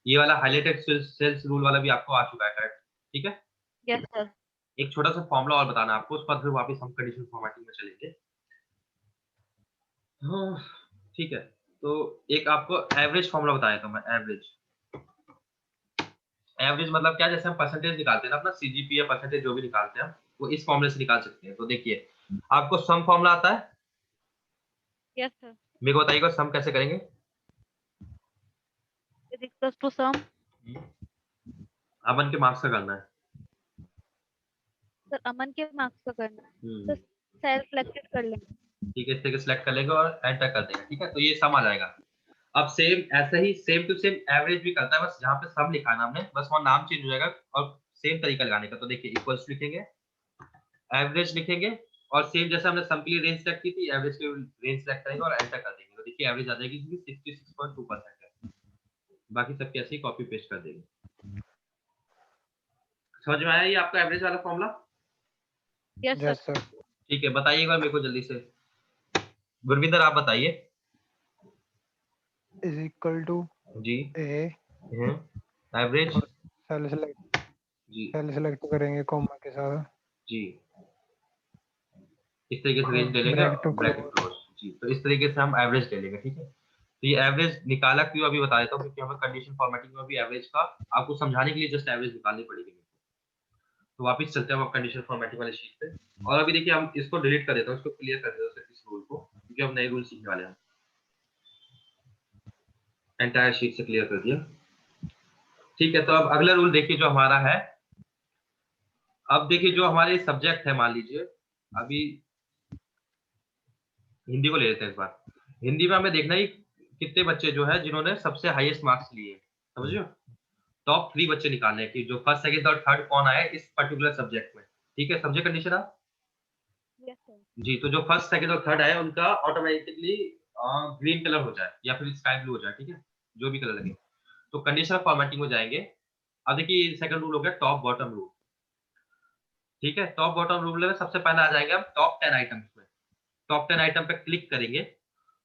ये वाला हाइलाइटेड सेल्स रूल वाला भी आपको आ चुका है, करेक्ट? ठीक है, यस सर। एक छोटा सा फॉर्मूला और बताना आपको, उसके बाद फिर वापस हम कंडीशनल फॉर्मेटिंग में चलेंगे। हाँ ठीक है, तो एक आपको एवरेज फॉर्मूला बताया था मैं। एवरेज मतलब क्या, जैसे हम परसेंटेज निकालते हैं ना अपना, सीजीपी या परसेंटेज जो भी निकालते हैं हम, वो इस फॉर्मूले से निकाल सकते हैं। तो देखिए आपको सम फॉर्मूला आता है, यस सर। मेरे को बताइएगा सम कैसे करेंगे। Equals to some. अमन के मार्क्स का करना है। सर अमन के मार्क्स का करना है तो हम्म, सेल्फ सिलेक्टेड कर लेंगे। ठीक है, इस तरह सेलेक्ट कर लेंगे और एंटर कर देंगे। ठीक है, तो ये सम आ जाएगा। अब सेम ऐसा ही सेम टू सेम एवरेज भी करता है, बस जहाँ पे सम लिखा है ना हमने, बस वहाँ नाम चेंज हो जाएगा और सेम तरीका लगाने का। तो देखिए इक्वल्स लिखेंगे, एवरेज लिखेंगे और सेम जैसे हमने सम के लिए रेंज सेलेक्ट की थी, एवरेज के रेंज सेलेक्ट करेंगे और एंटर कर देंगे। तो देखिए एवरेज आ जाएगी जिसकी 66.2% है। बाकी सब कैसे ही कॉपी पेस्ट कर देंगे। समझ में आया ये आपका एवरेज वाला formula? Yes yes sir. Sir. ठीक है, बताइएगा मेरे को जल्दी से। गुरविंदर आप बताइए। Is equal to ji. A average. और जी सेल सेलेक्ट करेंगे कॉमा के साथ जी, इस तरीके से रेंज ले लेंगे, ब्रैकेट ब्रैकेट क्लोज। जी, तो इस तरीके से हम एवरेज ले लेंगे। ठीक है, तो ये एवरेज निकाला क्यों अभी बता देता हूँ, क्योंकि हमें कंडीशन फॉर्मेटिंग में भी एवरेज का आपको समझाने के लिए जस्ट एवरेज निकालनी पड़ेगी। तो वापस चलते हैं हम कंडीशन फॉर्मेटिंग वाले शीट पे। और अभी देखिए हम इसको डिलीट कर देता हूँ, इसको क्लियर कर देता हूँ इस रूल को, क्योंकि हम नए रूल सीखने वाले हैं। एंटायर शीट से क्लियर कर दिया। ठीक है, तो अब अगला रूल देखिए जो हमारा है। अब देखिए जो हमारे सब्जेक्ट है, मान लीजिए अभी हिंदी को ले लेते हैं इस बार। हिंदी में हमें देखना ही कितने बच्चे जो है जिन्होंने सबसे हाईएस्ट मार्क्स लिए, समझ रहे हो? टॉप 3 बच्चे निकालने हैं कि जो फर्स्ट सेकंड और थर्ड कौन आए इस पर्टिकुलर सब्जेक्ट में। ठीक है, समझे कंडीशन आप? Yes sir. जी, तो जो फर्स्ट सेकंड और थर्ड आए उनका ऑटोमेटिकली ग्रीन कलर हो जाए या फिर स्काई ब्लू हो जाए। ठीक है, जो भी कलर लगे। तो कंडीशनल फॉर्मेटिंग में जाएंगे। अब देखिए सेकंड रूल हो गया टॉप बॉटम रूल। ठीक है, टॉप बॉटम रूल में सबसे पहले आ जाएंगे हम टॉप 10 आइटम्स में। टॉप 10 आइटम पे क्लिक करेंगे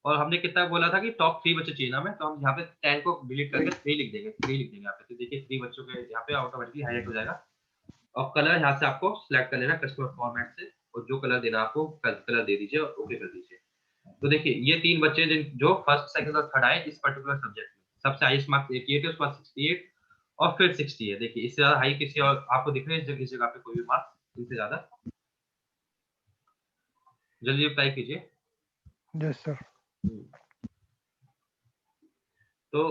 और हमने कितना बोला था कि टॉप 3 बच्चे चाहिए ना हमें, तो हम यहाँ पे 10 को डिलीट करके 3 लिख देंगे। 3 लिख देंगे यहाँ पे। तो देखिए 3 बच्चों के यहाँ पे ऑटोमेटिकली हाईलाइट हो जाएगा। और कलर यहाँ से आपको सिलेक्ट कर लेना कस्टमर फॉर्मेट से, और जो कलर देना आपको कलर दे दीजिए और ओके कर दीजिए। तो देखिए ये 3 बच्चे जो फर्स्ट सेकंड और थर्ड आए इस पर्टिकुलर सब्जेक्ट में, सबसे हाईएस्ट मार्क्स 88 है, उसके बाद 68 और फिर 60 है। देखिए इससे ज्यादा हाई किसी और आपको दिख रहे हैं इस जगह पे कोई भी मार्क्स इनसे ज्यादा? जल्दी रिप्लाई कीजिए। Yes sir. तो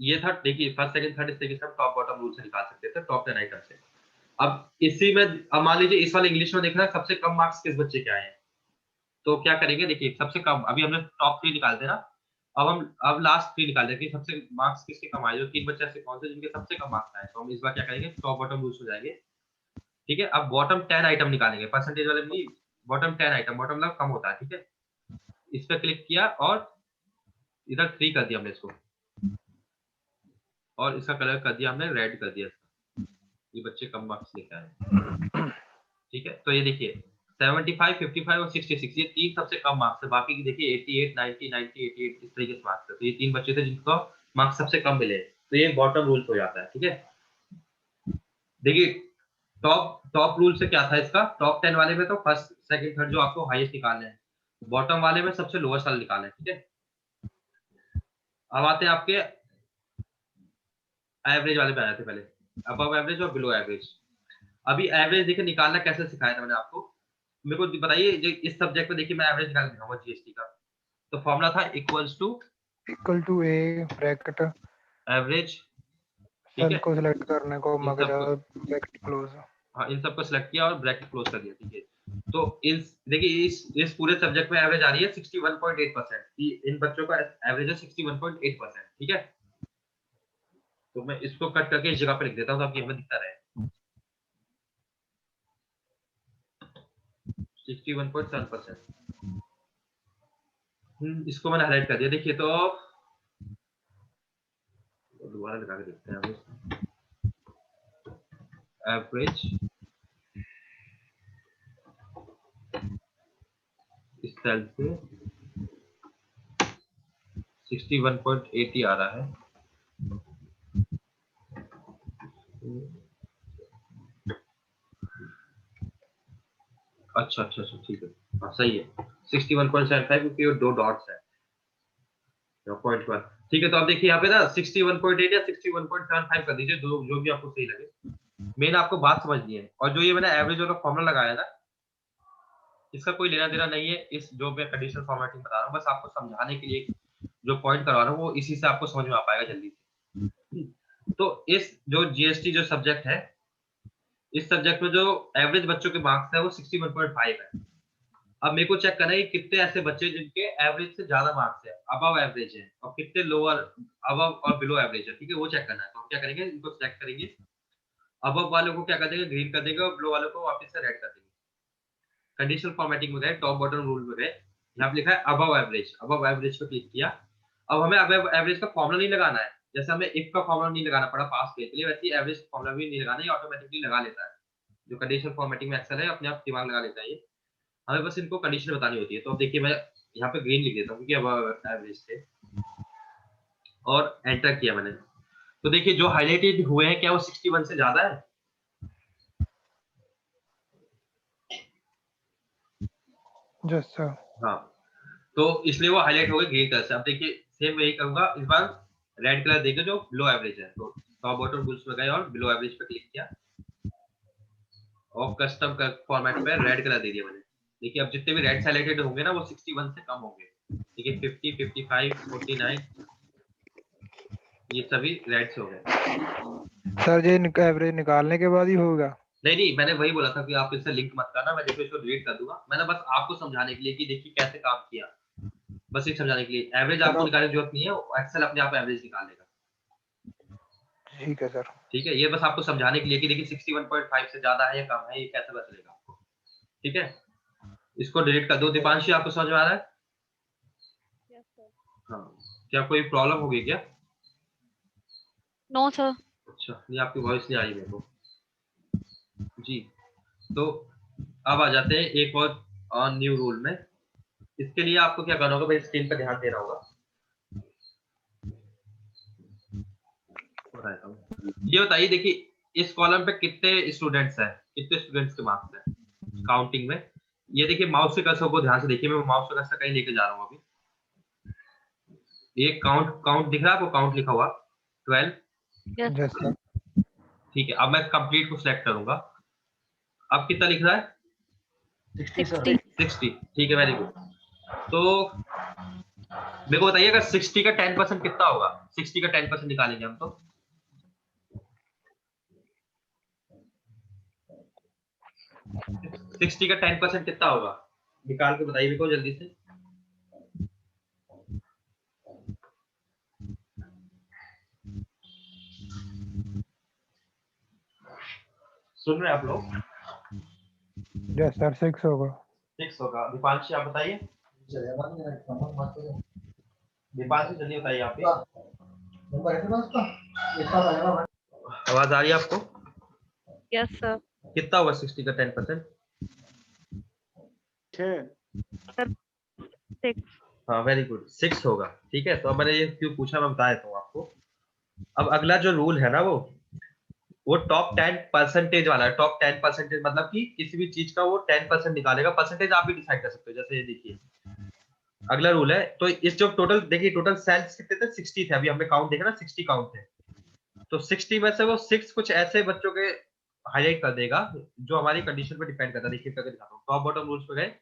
ये था, देखिए फर्स्ट सेकंड थर्ड इस तरीके से हम टॉप बॉटम रूल से निकाल सकते थे टॉप 10 आइटम से। अब इसी में अब मान लीजिए इस वाले इंग्लिश में देखना सबसे कम मार्क्स किस बच्चे के आए हैं। तो क्या करेंगे, देखिए सबसे कम अभी हमने टॉप 3 निकाल देना। अब लास्ट 3 निकाल देंगे कि सबसे मार्क्स किसके कम आए, जो 3 बच्चे ऐसे कौन से जिनके सबसे कम मार्क्स आए। तो हम इस बार क्या करेंगे, टॉप बॉटम रूल्स हो जाएंगे। ठीक है, अब बॉटम 10 आइटम निकालेंगे, परसेंटेज वाले नहीं, बॉटम 10 आइटम, बॉटम मतलब कम होता है। ठीक है, इस पर क्लिक किया और इधर 3 कर दिया हमने इसको, और इसका कलर कर दिया हमने रेड कर दिया। ये बच्चे कम मार्क्स लेके आए। ठीक है, तो ये देखिए 75, 55 और 66 ये 3 सबसे कम मार्क्स है। बाकी की देखिए 88, 90, 90, 88 इस तरीके से मार्क्स है। तो ये 3 बच्चे थे जिनको मार्क्स सबसे कम मिले। तो ये बॉटम रूल हो जाता है। ठीक है, देखिए टॉप रूल से क्या था इसका, टॉप 10 वाले में तो फर्स्ट सेकंड थर्ड जो आपको हाईएस्ट निकालने हैं, बॉटम वाले में सबसे लोएस्ट वाले निकालने हैं। ठीक है, अब आते हैं आपके एवरेज वाले पे आए थे पहले, अबव एवरेज और बिलो एवरेज। अभी एवरेज देखिए निकालना कैसे सिखाया था मैंने आपको, मेरे को बताइए। इस सब्जेक्ट में देखिए मैं एवरेज निकाल दिखाऊंगा जीएसटी का। तो फॉर्मूला था equal to a bracket average. ठीक सेल है, को सिलेक्ट करने को इन सबको, ब्रैकेट क्लोज। हाँ इन सबको सिलेक्ट किया और ब्रैकेट क्लोज कर दिया। ठीक है, तो देखिए इस पूरे सब्जेक्ट में एवरेज आ रही है 61.8%। इन बच्चों का एवरेज है 61.8%। ठीक है, तो मैं इसको कट करके इस जगह पे लिख देता हूँ ताकि हमें दिखता रहे 61.7%। इसको मैंने हाईलाइट कर दिया। देखिए तो दोबारा लगा के देखते हैं हम। एवरेज इस सेल पे 61.80 आ रहा है। अच्छा अच्छा अच्छा, ठीक है, हाँ सही है 61.75, क्योंकि वो 2 डॉट्स है 0.1। ठीक है, तो आप देखिए यहाँ पे ना 61.8 या 61.75 कर दीजिए, जो भी आपको सही लगे। मेन आपको बात समझनी है। और जो ये मैंने एवरेज वाला फॉर्मूला लगाया ना, इसका कोई लेना देना नहीं है इस जो मैं कंडीशनल फॉर्मेटिंग बता रहा हूँ, बस आपको समझाने के लिए जो पॉइंट करवा रहा हूँ वो इसी से आपको समझ में आ पाएगा जल्दी से। तो इस जो जीएसटी जो सब्जेक्ट है, इस सब्जेक्ट में जो एवरेज बच्चों के मार्क्स है वो 61.5 है। अब मेरे को चेक करना है कि कितने ऐसे बच्चे जिनके एवरेज से ज्यादा मार्क्स है, अबव एवरेज है, और कितने लोअर, अबव और बिलो एवरेज है, ठीक है, वो चेक करना है। तो हम क्या करेंगे, इनको सिलेक्ट करेंगे, अबव वालों को क्या कर देंगे, ग्रीन कर देंगे, और बिलो वालों को वापस से रेड कर देंगे। कंडीशनल फॉर्मेटिंग में गए, टॉप बॉटम रूल में गए, यहाँ पे लिखा है अबव एवरेज, अबव एवरेज पे क्लिक किया। अब हमें अबव एवरेज का फॉर्मूला नहीं लगाना है, जैसे हमें इफ का फॉर्मूला नहीं लगाना पड़ा पास के लिए, वैसे ही एवरेज फॉर्मूला भी नहीं लगाना, ये ऑटोमेटिकली लगा लेता है। जो कंडीशनल फॉर्मेटिंग में एक्सेल है, अपने आप दिमाग लगा लेता है ये। हमें बस इनको कंडीशन बतानी होती है। तो अब देखिए मैं यहाँ पे ग्रीन लिख देता हूँ क्योंकि अब एवरेज थे, और एंटर किया मैंने। तो देखिए जो हाईलाइटेड हुए हैं क्या वो 61 से ज्यादा है? Yes sir. हाँ, तो इसलिए वो हाईलाइट हो गए ग्रीन कलर से। अब देखिए सेम वही करूंगा, इस बार रेड कलर देंगे जो बिलो एवरेज है। तो टॉप बॉटम रूल्स में गए और बिलो एवरेज पे क्लिक किया, और कस्टम फॉर्मेट पे रेड कलर दे दिया मैंने। देखिए अब जितने भी रेड हाईलाइटेड होंगे ना वो 61 से कम होंगे। ठीक है, 50, 55, 49 ये सभी रेड से हो गए। सर ये एवरेज निकालने के बाद ही होगा? नहीं नहीं, मैंने वही बोला था कि आप इससे लिंक मत करना, मैं देखो इसको डिलीट कर दूंगा। मैंने बस आपको समझाने के लिए कि देखिए कैसे काम किया, बस ये समझाने के लिए। एवरेज आपको निकालने की जरूरत नहीं है, एक्सेल अपने आप एवरेज निकाल लेगा। ठीक है सर। ठीक है, ये बस आपको समझाने के लिए कि देखिए 61.5 से ज्यादा है या कम है, ये कैसे पता चलेगा आपको। ठीक है, इसको डिलीट कर दो। दीपांशी आपको समझ में आ रहा है? Yes sir. हाँ, क्या कोई प्रॉब्लम होगी क्या? No sir. अच्छा, नहीं आपकी वॉइस नहीं आई मेरे को जी। तो अब आ जाते हैं एक और न्यू रूल में। इसके लिए आपको क्या करना होगा भाई, स्क्रीन पर ध्यान देना होगा। ये बताइए, देखिए इस कॉलम पे कितने स्टूडेंट्स हैं, कितने स्टूडेंट्स के मार्क्स हैं काउंटिंग में। ये देखिए माउस के कर्सर को ध्यान से देखिए, मैं माउस का कर्सर कहीं लेके जा रहा हूँ अभी। ये काउंट दिख रहा है आपको, काउंट लिखा हुआ 12। Yes sir. ठीक है, अब मैं कंप्लीट को सिलेक्ट करूंगा। अब कितना लिख रहा है? 60। ठीक है, वेरी गुड। तो मेरे को बताइए अगर 60 का 10% कितना होगा? 60 का 10% निकालेंगे हम तो 60 का 10% कितना होगा? निकाल के बताइए मेरे को जल्दी से। सुन रहे हैं आप लोग? यस सर, 6 होगा। 6 होगा। दीपांशी आप बताइए। दीपांशी जल्दी बताइए आप भी। आवाज आ रही है आपको? Yes sir. कितना होगा 60 का 10%? 6। हाँ, वेरी गुड, 6 होगा। ठीक है, तो अब मैंने ये क्यों पूछा मैं बता देता हूँ आपको। अब अगला जो रूल है ना वो टॉप 10% वाला है। टॉप 10% मतलब कि किसी भी चीज का वो 10% निकालेगा। परसेंटेज आप भी डिसाइड कर सकते हो, जैसे ये देखिए अगला रूल है। तो इस जो टोटल देखिए, टोटल सेल्स कितने थे? 60 थे। अभी हमने काउंट देखा ना, 60 काउंट थे। तो 60 में से वो 6 कुछ ऐसे बच्चों के हाईलाइट कर देगा जो हमारी कंडीशन पे डिपेंड करता है। देखिए करके दिखाता हूँ। टॉप बॉटम रूल्स पे गए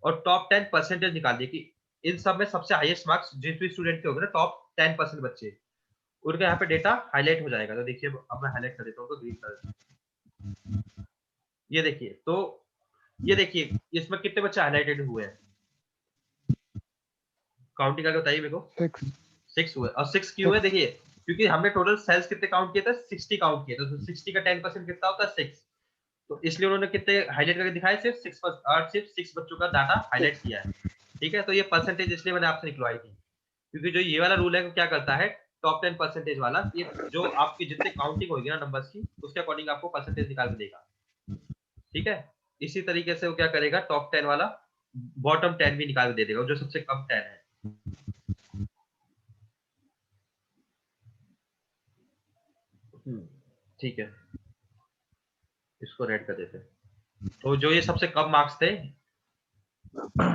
और टॉप 10% निकाल दिए कि इन सब में सबसे हाईएस्ट मार्क्स जिस भी स्टूडेंट के होंगे ना, टॉप 10% बच्चे, उनका यहाँ पे डेटा हाईलाइट हो जाएगा। तो देखिए अब मैं हाईलाइट कर देता हूँ तो ग्रीन कलर, ये देखिए। तो ये देखिए इसमें कितने बच्चे हाईलाइटेड हुए हैं, काउंटिंग करके बताइए मेरे को। 6 हुए। और 6 क्यों हुए? देखिए क्योंकि हमने टोटल सेल्स कितने काउंट किए थे? 60 काउंट किए थे। तो 60 का 10% कितना होता है? 6। तो इसलिए उन्होंने कितने हाईलाइट करके दिखाए? सिर्फ 6 और सिर्फ 6 बच्चों का डाटा हाईलाइट किया है। ठीक है, तो ये परसेंटेज इसलिए मैंने आपसे निकलवाई थी, क्योंकि जो ये वाला रूल है वो क्या करता है, टॉप 10% वाला, ये जो आपकी जितने काउंटिंग होगी ना नंबर्स की, उसके अकॉर्डिंग आपको परसेंटेज निकाल के देगा। ठीक है, इसी तरीके से वो क्या करेगा, टॉप 10 वाला बॉटम 10 भी निकाल के दे देगा, जो सबसे कम 10 है। ठीक है, इसको रेड कर देते हैं। तो जो ये सबसे कम मार्क्स थे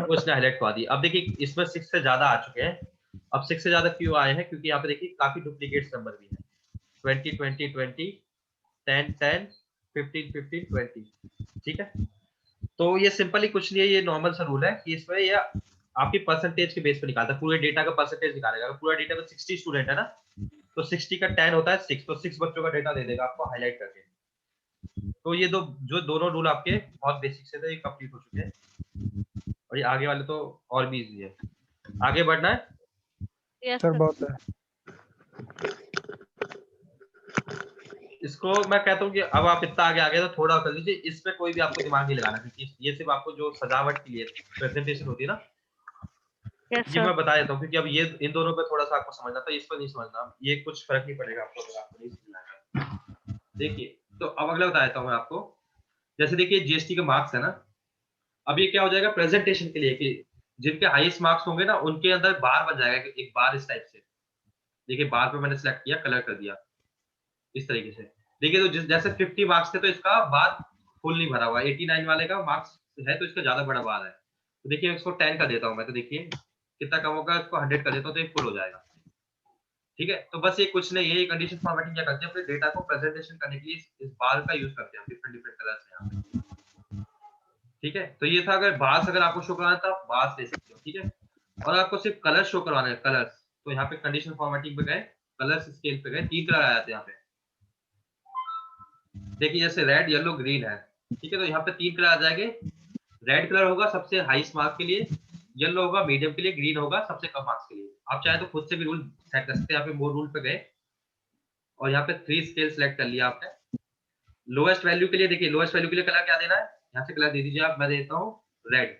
उसने हाईलाइट करवा दी। अब देखिए इसमें 6 से ज्यादा आ चुके हैं। अब 6 से ज्यादा क्यों आए हैं? क्योंकि यहाँ पे देखिए काफी डुप्लीकेट्स नंबर भी है। 20 20 20 10 10 15 15 20, ठीक है। तो ये सिंपली कुछ नहीं है, ये नॉर्मल सा रूल है कि इसमें ये आपकी परसेंटेज के बेस पे निकालता है, पूरे डेटा का परसेंटेज निकालेगा। अगर पूरा डेटा में 60 स्टूडेंट है ना, तो 60 का 10 होता है 6, तो 6 बच्चों का डेटा दे देगा आपको हाईलाइट करके। तो ये दोनों रूल आपके बहुत बेसिक से थे, ये कंप्लीट हो चुके हैं, और ये आगे वाले तो और भी इजी है। आगे बढ़ना है। Yes sir sir. बहुत है। इसको मैं कहता हूँ कि अब आप इतना आगे आ गए तो थोड़ा कर लीजिए, इस पे कोई भी आपको दिमाग नहीं लगाना, क्योंकि ये सिर्फ आपको जो सजावट के लिए प्रेजेंटेशन होती है ना, यस ये सर। मैं बता देता हूँ, क्योंकि अब ये इन दोनों पे थोड़ा सा आपको समझना था, इस पर नहीं समझना, ये कुछ फर्क नहीं पड़ेगा आपको अगर आपको नहीं समझना। देखिए, तो अब अगला बता देता हूँ मैं आपको। जैसे देखिए जीएसटी के मार्क्स है ना, अब ये क्या हो जाएगा प्रेजेंटेशन के लिए, कि जिनके हाईएस्ट मार्क्स होंगे ना, उनके अंदर बार बन जाएगा, कि एक बार इस टाइप से। देखिए बार पे मैंने सिलेक्ट किया, कलर कर दिया इस तरीके से। देखिए तो जैसे 50 मार्क्स थे तो इसका बार फुल नहीं भरा हुआ, 89 वाले का मार्क्स है तो इसका ज्यादा बड़ा बार है। तो देखिए इसको 10 का देता हूँ मैं, तो देखिए कितना कम होगा, इसको 100 कर देता हूँ तो ये फुल हो जाएगा। ठीक है, तो बस ये कुछ नहीं है, ये कंडीशन फॉर्मेटिंग क्या करते हैं, अपने डेटा को प्रेजेंटेशन करने के लिए इस बार का यूज करते हैं डिफरेंट डिफरेंट कलर्स में यहाँ पे। ठीक है, तो ये था, अगर बार्स अगर आपको शो करवाना था, बार्स ले सकते हो। ठीक है, और आपको सिर्फ कलर शो करवाना है, कलर्स, तो यहाँ पे कंडीशन फॉर्मेटिंग पे गए, कलर्स स्केल पे गए, 3 कलर आ जाते हैं यहाँ पे। देखिए जैसे रेड येलो ग्रीन है, ठीक है, तो यहाँ पे 3 कलर आ जाएंगे। रेड कलर होगा सबसे हाईएस्ट मार्क्स के लिए, येलो होगा मीडियम के लिए, ग्रीन होगा सबसे कम मार्क्स के लिए। आप चाहे तो खुद से भी रूल सेट कर सकते हैं। यहाँ पे मोर रूल पे गए और यहाँ पे 3 स्केल सेलेक्ट कर लिया आपने। लोएस्ट वैल्यू के लिए देखिए, लोएस्ट वैल्यू के लिए कलर क्या देना है, यहाँ से कलर दे दीजिए आप, मैं देता हूँ रेड।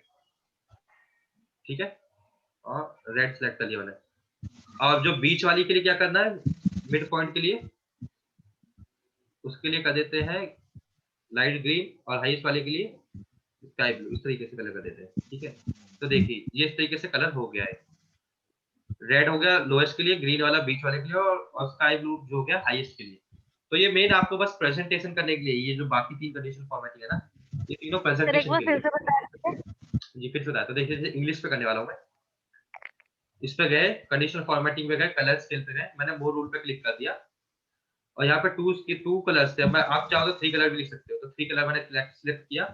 ठीक है, और रेड सेलेक्ट कर लिया मैंने। और जो बीच वाली के लिए क्या करना है, मिड पॉइंट के लिए, उसके लिए कर देते हैं लाइट ग्रीन, और हाईएस्ट वाले के लिए स्काई ब्लू, इस तरीके से कलर कर देते हैं। ठीक है, तो देखिए ये इस तरीके से कलर हो गया है। रेड हो गया लोएस्ट के लिए, ग्रीन वाला बीच वाले के लिए, और स्काई ब्लू जो हो गया हाईएस्ट के लिए। तो ये मेन आपको बस प्रेजेंटेशन करने के लिए, ये जो बाकी 3 कंडीशन फॉर्मेटिंग है ना, ये तीनों सर एक प्रेजेंटेशन बार के फिर लिए। से बता दीजिए। जी फिर से बताया, तो देखिए जैसे इंग्लिश पे करने वाला हूँ मैं। इस पे गए, कंडीशन फॉर्मेटिंग पे गए, कलर स्केल पे गए, मैंने मोर रूल पे क्लिक कर दिया, और यहाँ पे टू कलर्स थे। मैं आप चाहो तो 3 कलर भी लिख सकते हो, तो 3 कलर मैंने सिलेक्ट किया।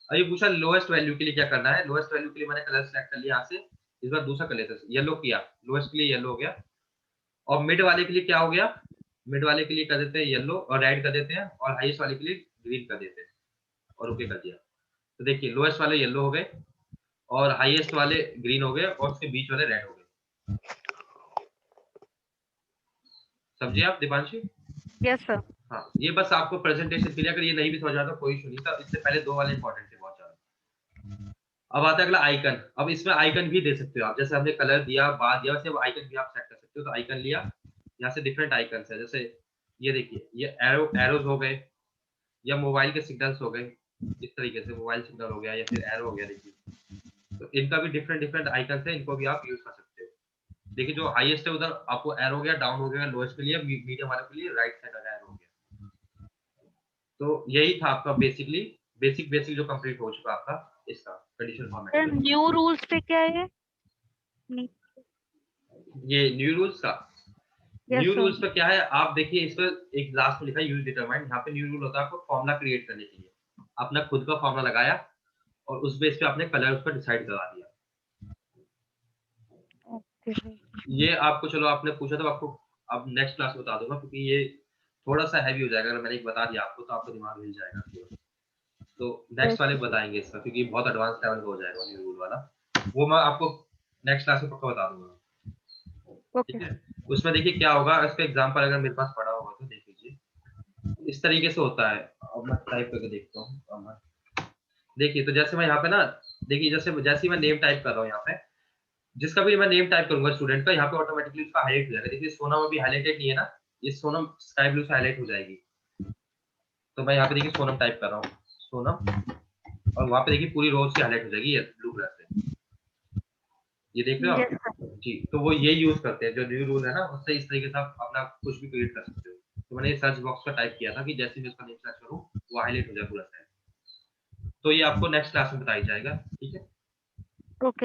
और ये पूछा लोएस्ट वैल्यू के लिए क्या करना है, लोएस्ट वैल्यू के लिए मैंने कलर सेलेक्ट कर लिया यहाँ से। इस बार दूसरा कर लेते हैं, येलो किया, लोएस्ट के लिए येलो हो गया। और मिड वाले के लिए क्या हो गया, मिड वाले के लिए कर देते हैं येलो और रेड कर देते हैं, और हाईएस्ट वाले के लिए ग्रीन कर देते हैं, और ओके कर दिया। तो देखिए लोएस्ट वाले येलो हो गए, और हाईएस्ट वाले ग्रीन हो गए, और उसके बीच वाले रेड हो गए। समझिए आप दीपांशी? Yes sir. हाँ, ये बस आपको प्रेजेंटेशन के लिए, अगर ये नहीं भी समझ आता कोई इशू नहीं था। इससे पहले 2 वाले इंपॉर्टेंट थे बहुत ज्यादा। अब आता है अगला आइकन। अब इसमें आइकन भी दे सकते हो आप, जैसे हमने कलर दिया, बार दिया, वैसे अब आइकन भी आप सेट कर सकते हो। तो आइकन लिया, यहाँ से डिफरेंट आइकन है, जैसे ये देखिए, ये एरोज हो गए, या मोबाइल के सिग्नल्स हो गए, इस तरीके से मोबाइल सिग्नल हो गया, या फिर एरो हो गया। देखिए तो इनका भी डिफरेंट डिफरेंट आइकन है, इनको भी आप यूज कर सकते हो। देखिए जो हाईएस्ट है उधर आपको एरो हो गया, डाउन हो गया, लोएस्ट के लिए, मीडियम वाले के लिए राइट साइड वाला एरो हो गया। तो यही था आपका बेसिकली बेसिक जो कंप्लीट हो चुका आपका इसका condition sir format. New rules पे क्या है? नहीं। ये न्यू रूल्स का, यस न्यू रूल्स सर। पे क्या है, आप देखिए इस पर एक लास्ट में लिखा है यूज डिटरमाइन। यहाँ पे न्यू रूल होता है आपको फॉर्मूला क्रिएट करने के लिए, अपना खुद का फॉर्मूला लगाया, और उस बेस पे आपने कलर उस पर डिसाइड करवा दिया। Okay sir. ये आपको, चलो आपने पूछा तो आपको अब नेक्स्ट क्लास में बता दूंगा, क्योंकि ये थोड़ा सा हैवी हो जाएगा। अगर मैंने एक बता दिया आपको तो आपको दिमाग हिल जाएगा पूरा। तो नेक्स्ट वाले बताएंगे इसका, क्योंकि ये बहुत एडवांस लेवल का हो जाएगा न्यू रूल वाला, वो मैं आपको नेक्स्ट क्लास में पक्का बता दूंगा। ओके ठीक है, उसमें देखिए क्या होगा, इसका एग्जांपल अगर मेरे पास पड़ा होगा तो देख लीजिए। इस तरीके से होता है। अब मैं टाइप करके देखता हूँ। देखिए तो जैसे मैं यहाँ पे ना, देखिए जैसे मैं नेम टाइप कर रहा हूँ यहाँ पे, जिसका भी मैं नेम टाइप करूंगा स्टूडेंट का, यहाँ पे ऑटोमेटिकली उसका हाईलाइट हो जाएगा। देखिए सोनम अभी हाईलाइटेड नहीं है ना, ये सोनम स्काई ब्लू से हाईलाइट हो जाएगी। तो मैं यहाँ पे देखिए सोनम टाइप कर रहा हूँ, सोनम, और वहाँ पे देखिए पूरी रो से हाईलाइट हो जाएगी ब्लू कलर से। ये देख रहे हो यस आप? सर। जी, तो वो ये यूज करते हैं जो न्यू रूल है ना, उससे इस तरीके से आप अपना कुछ भी क्रिएट कर सकते हो। तो मैंने सर्च बॉक्स पर टाइप किया था कि जैसे मैं इसका नेम सर्च करूँ वो हाईलाइट हो जाए पूरा साइड। तो ये आपको नेक्स्ट क्लास में बताया जाएगा। ठीक है। ओके।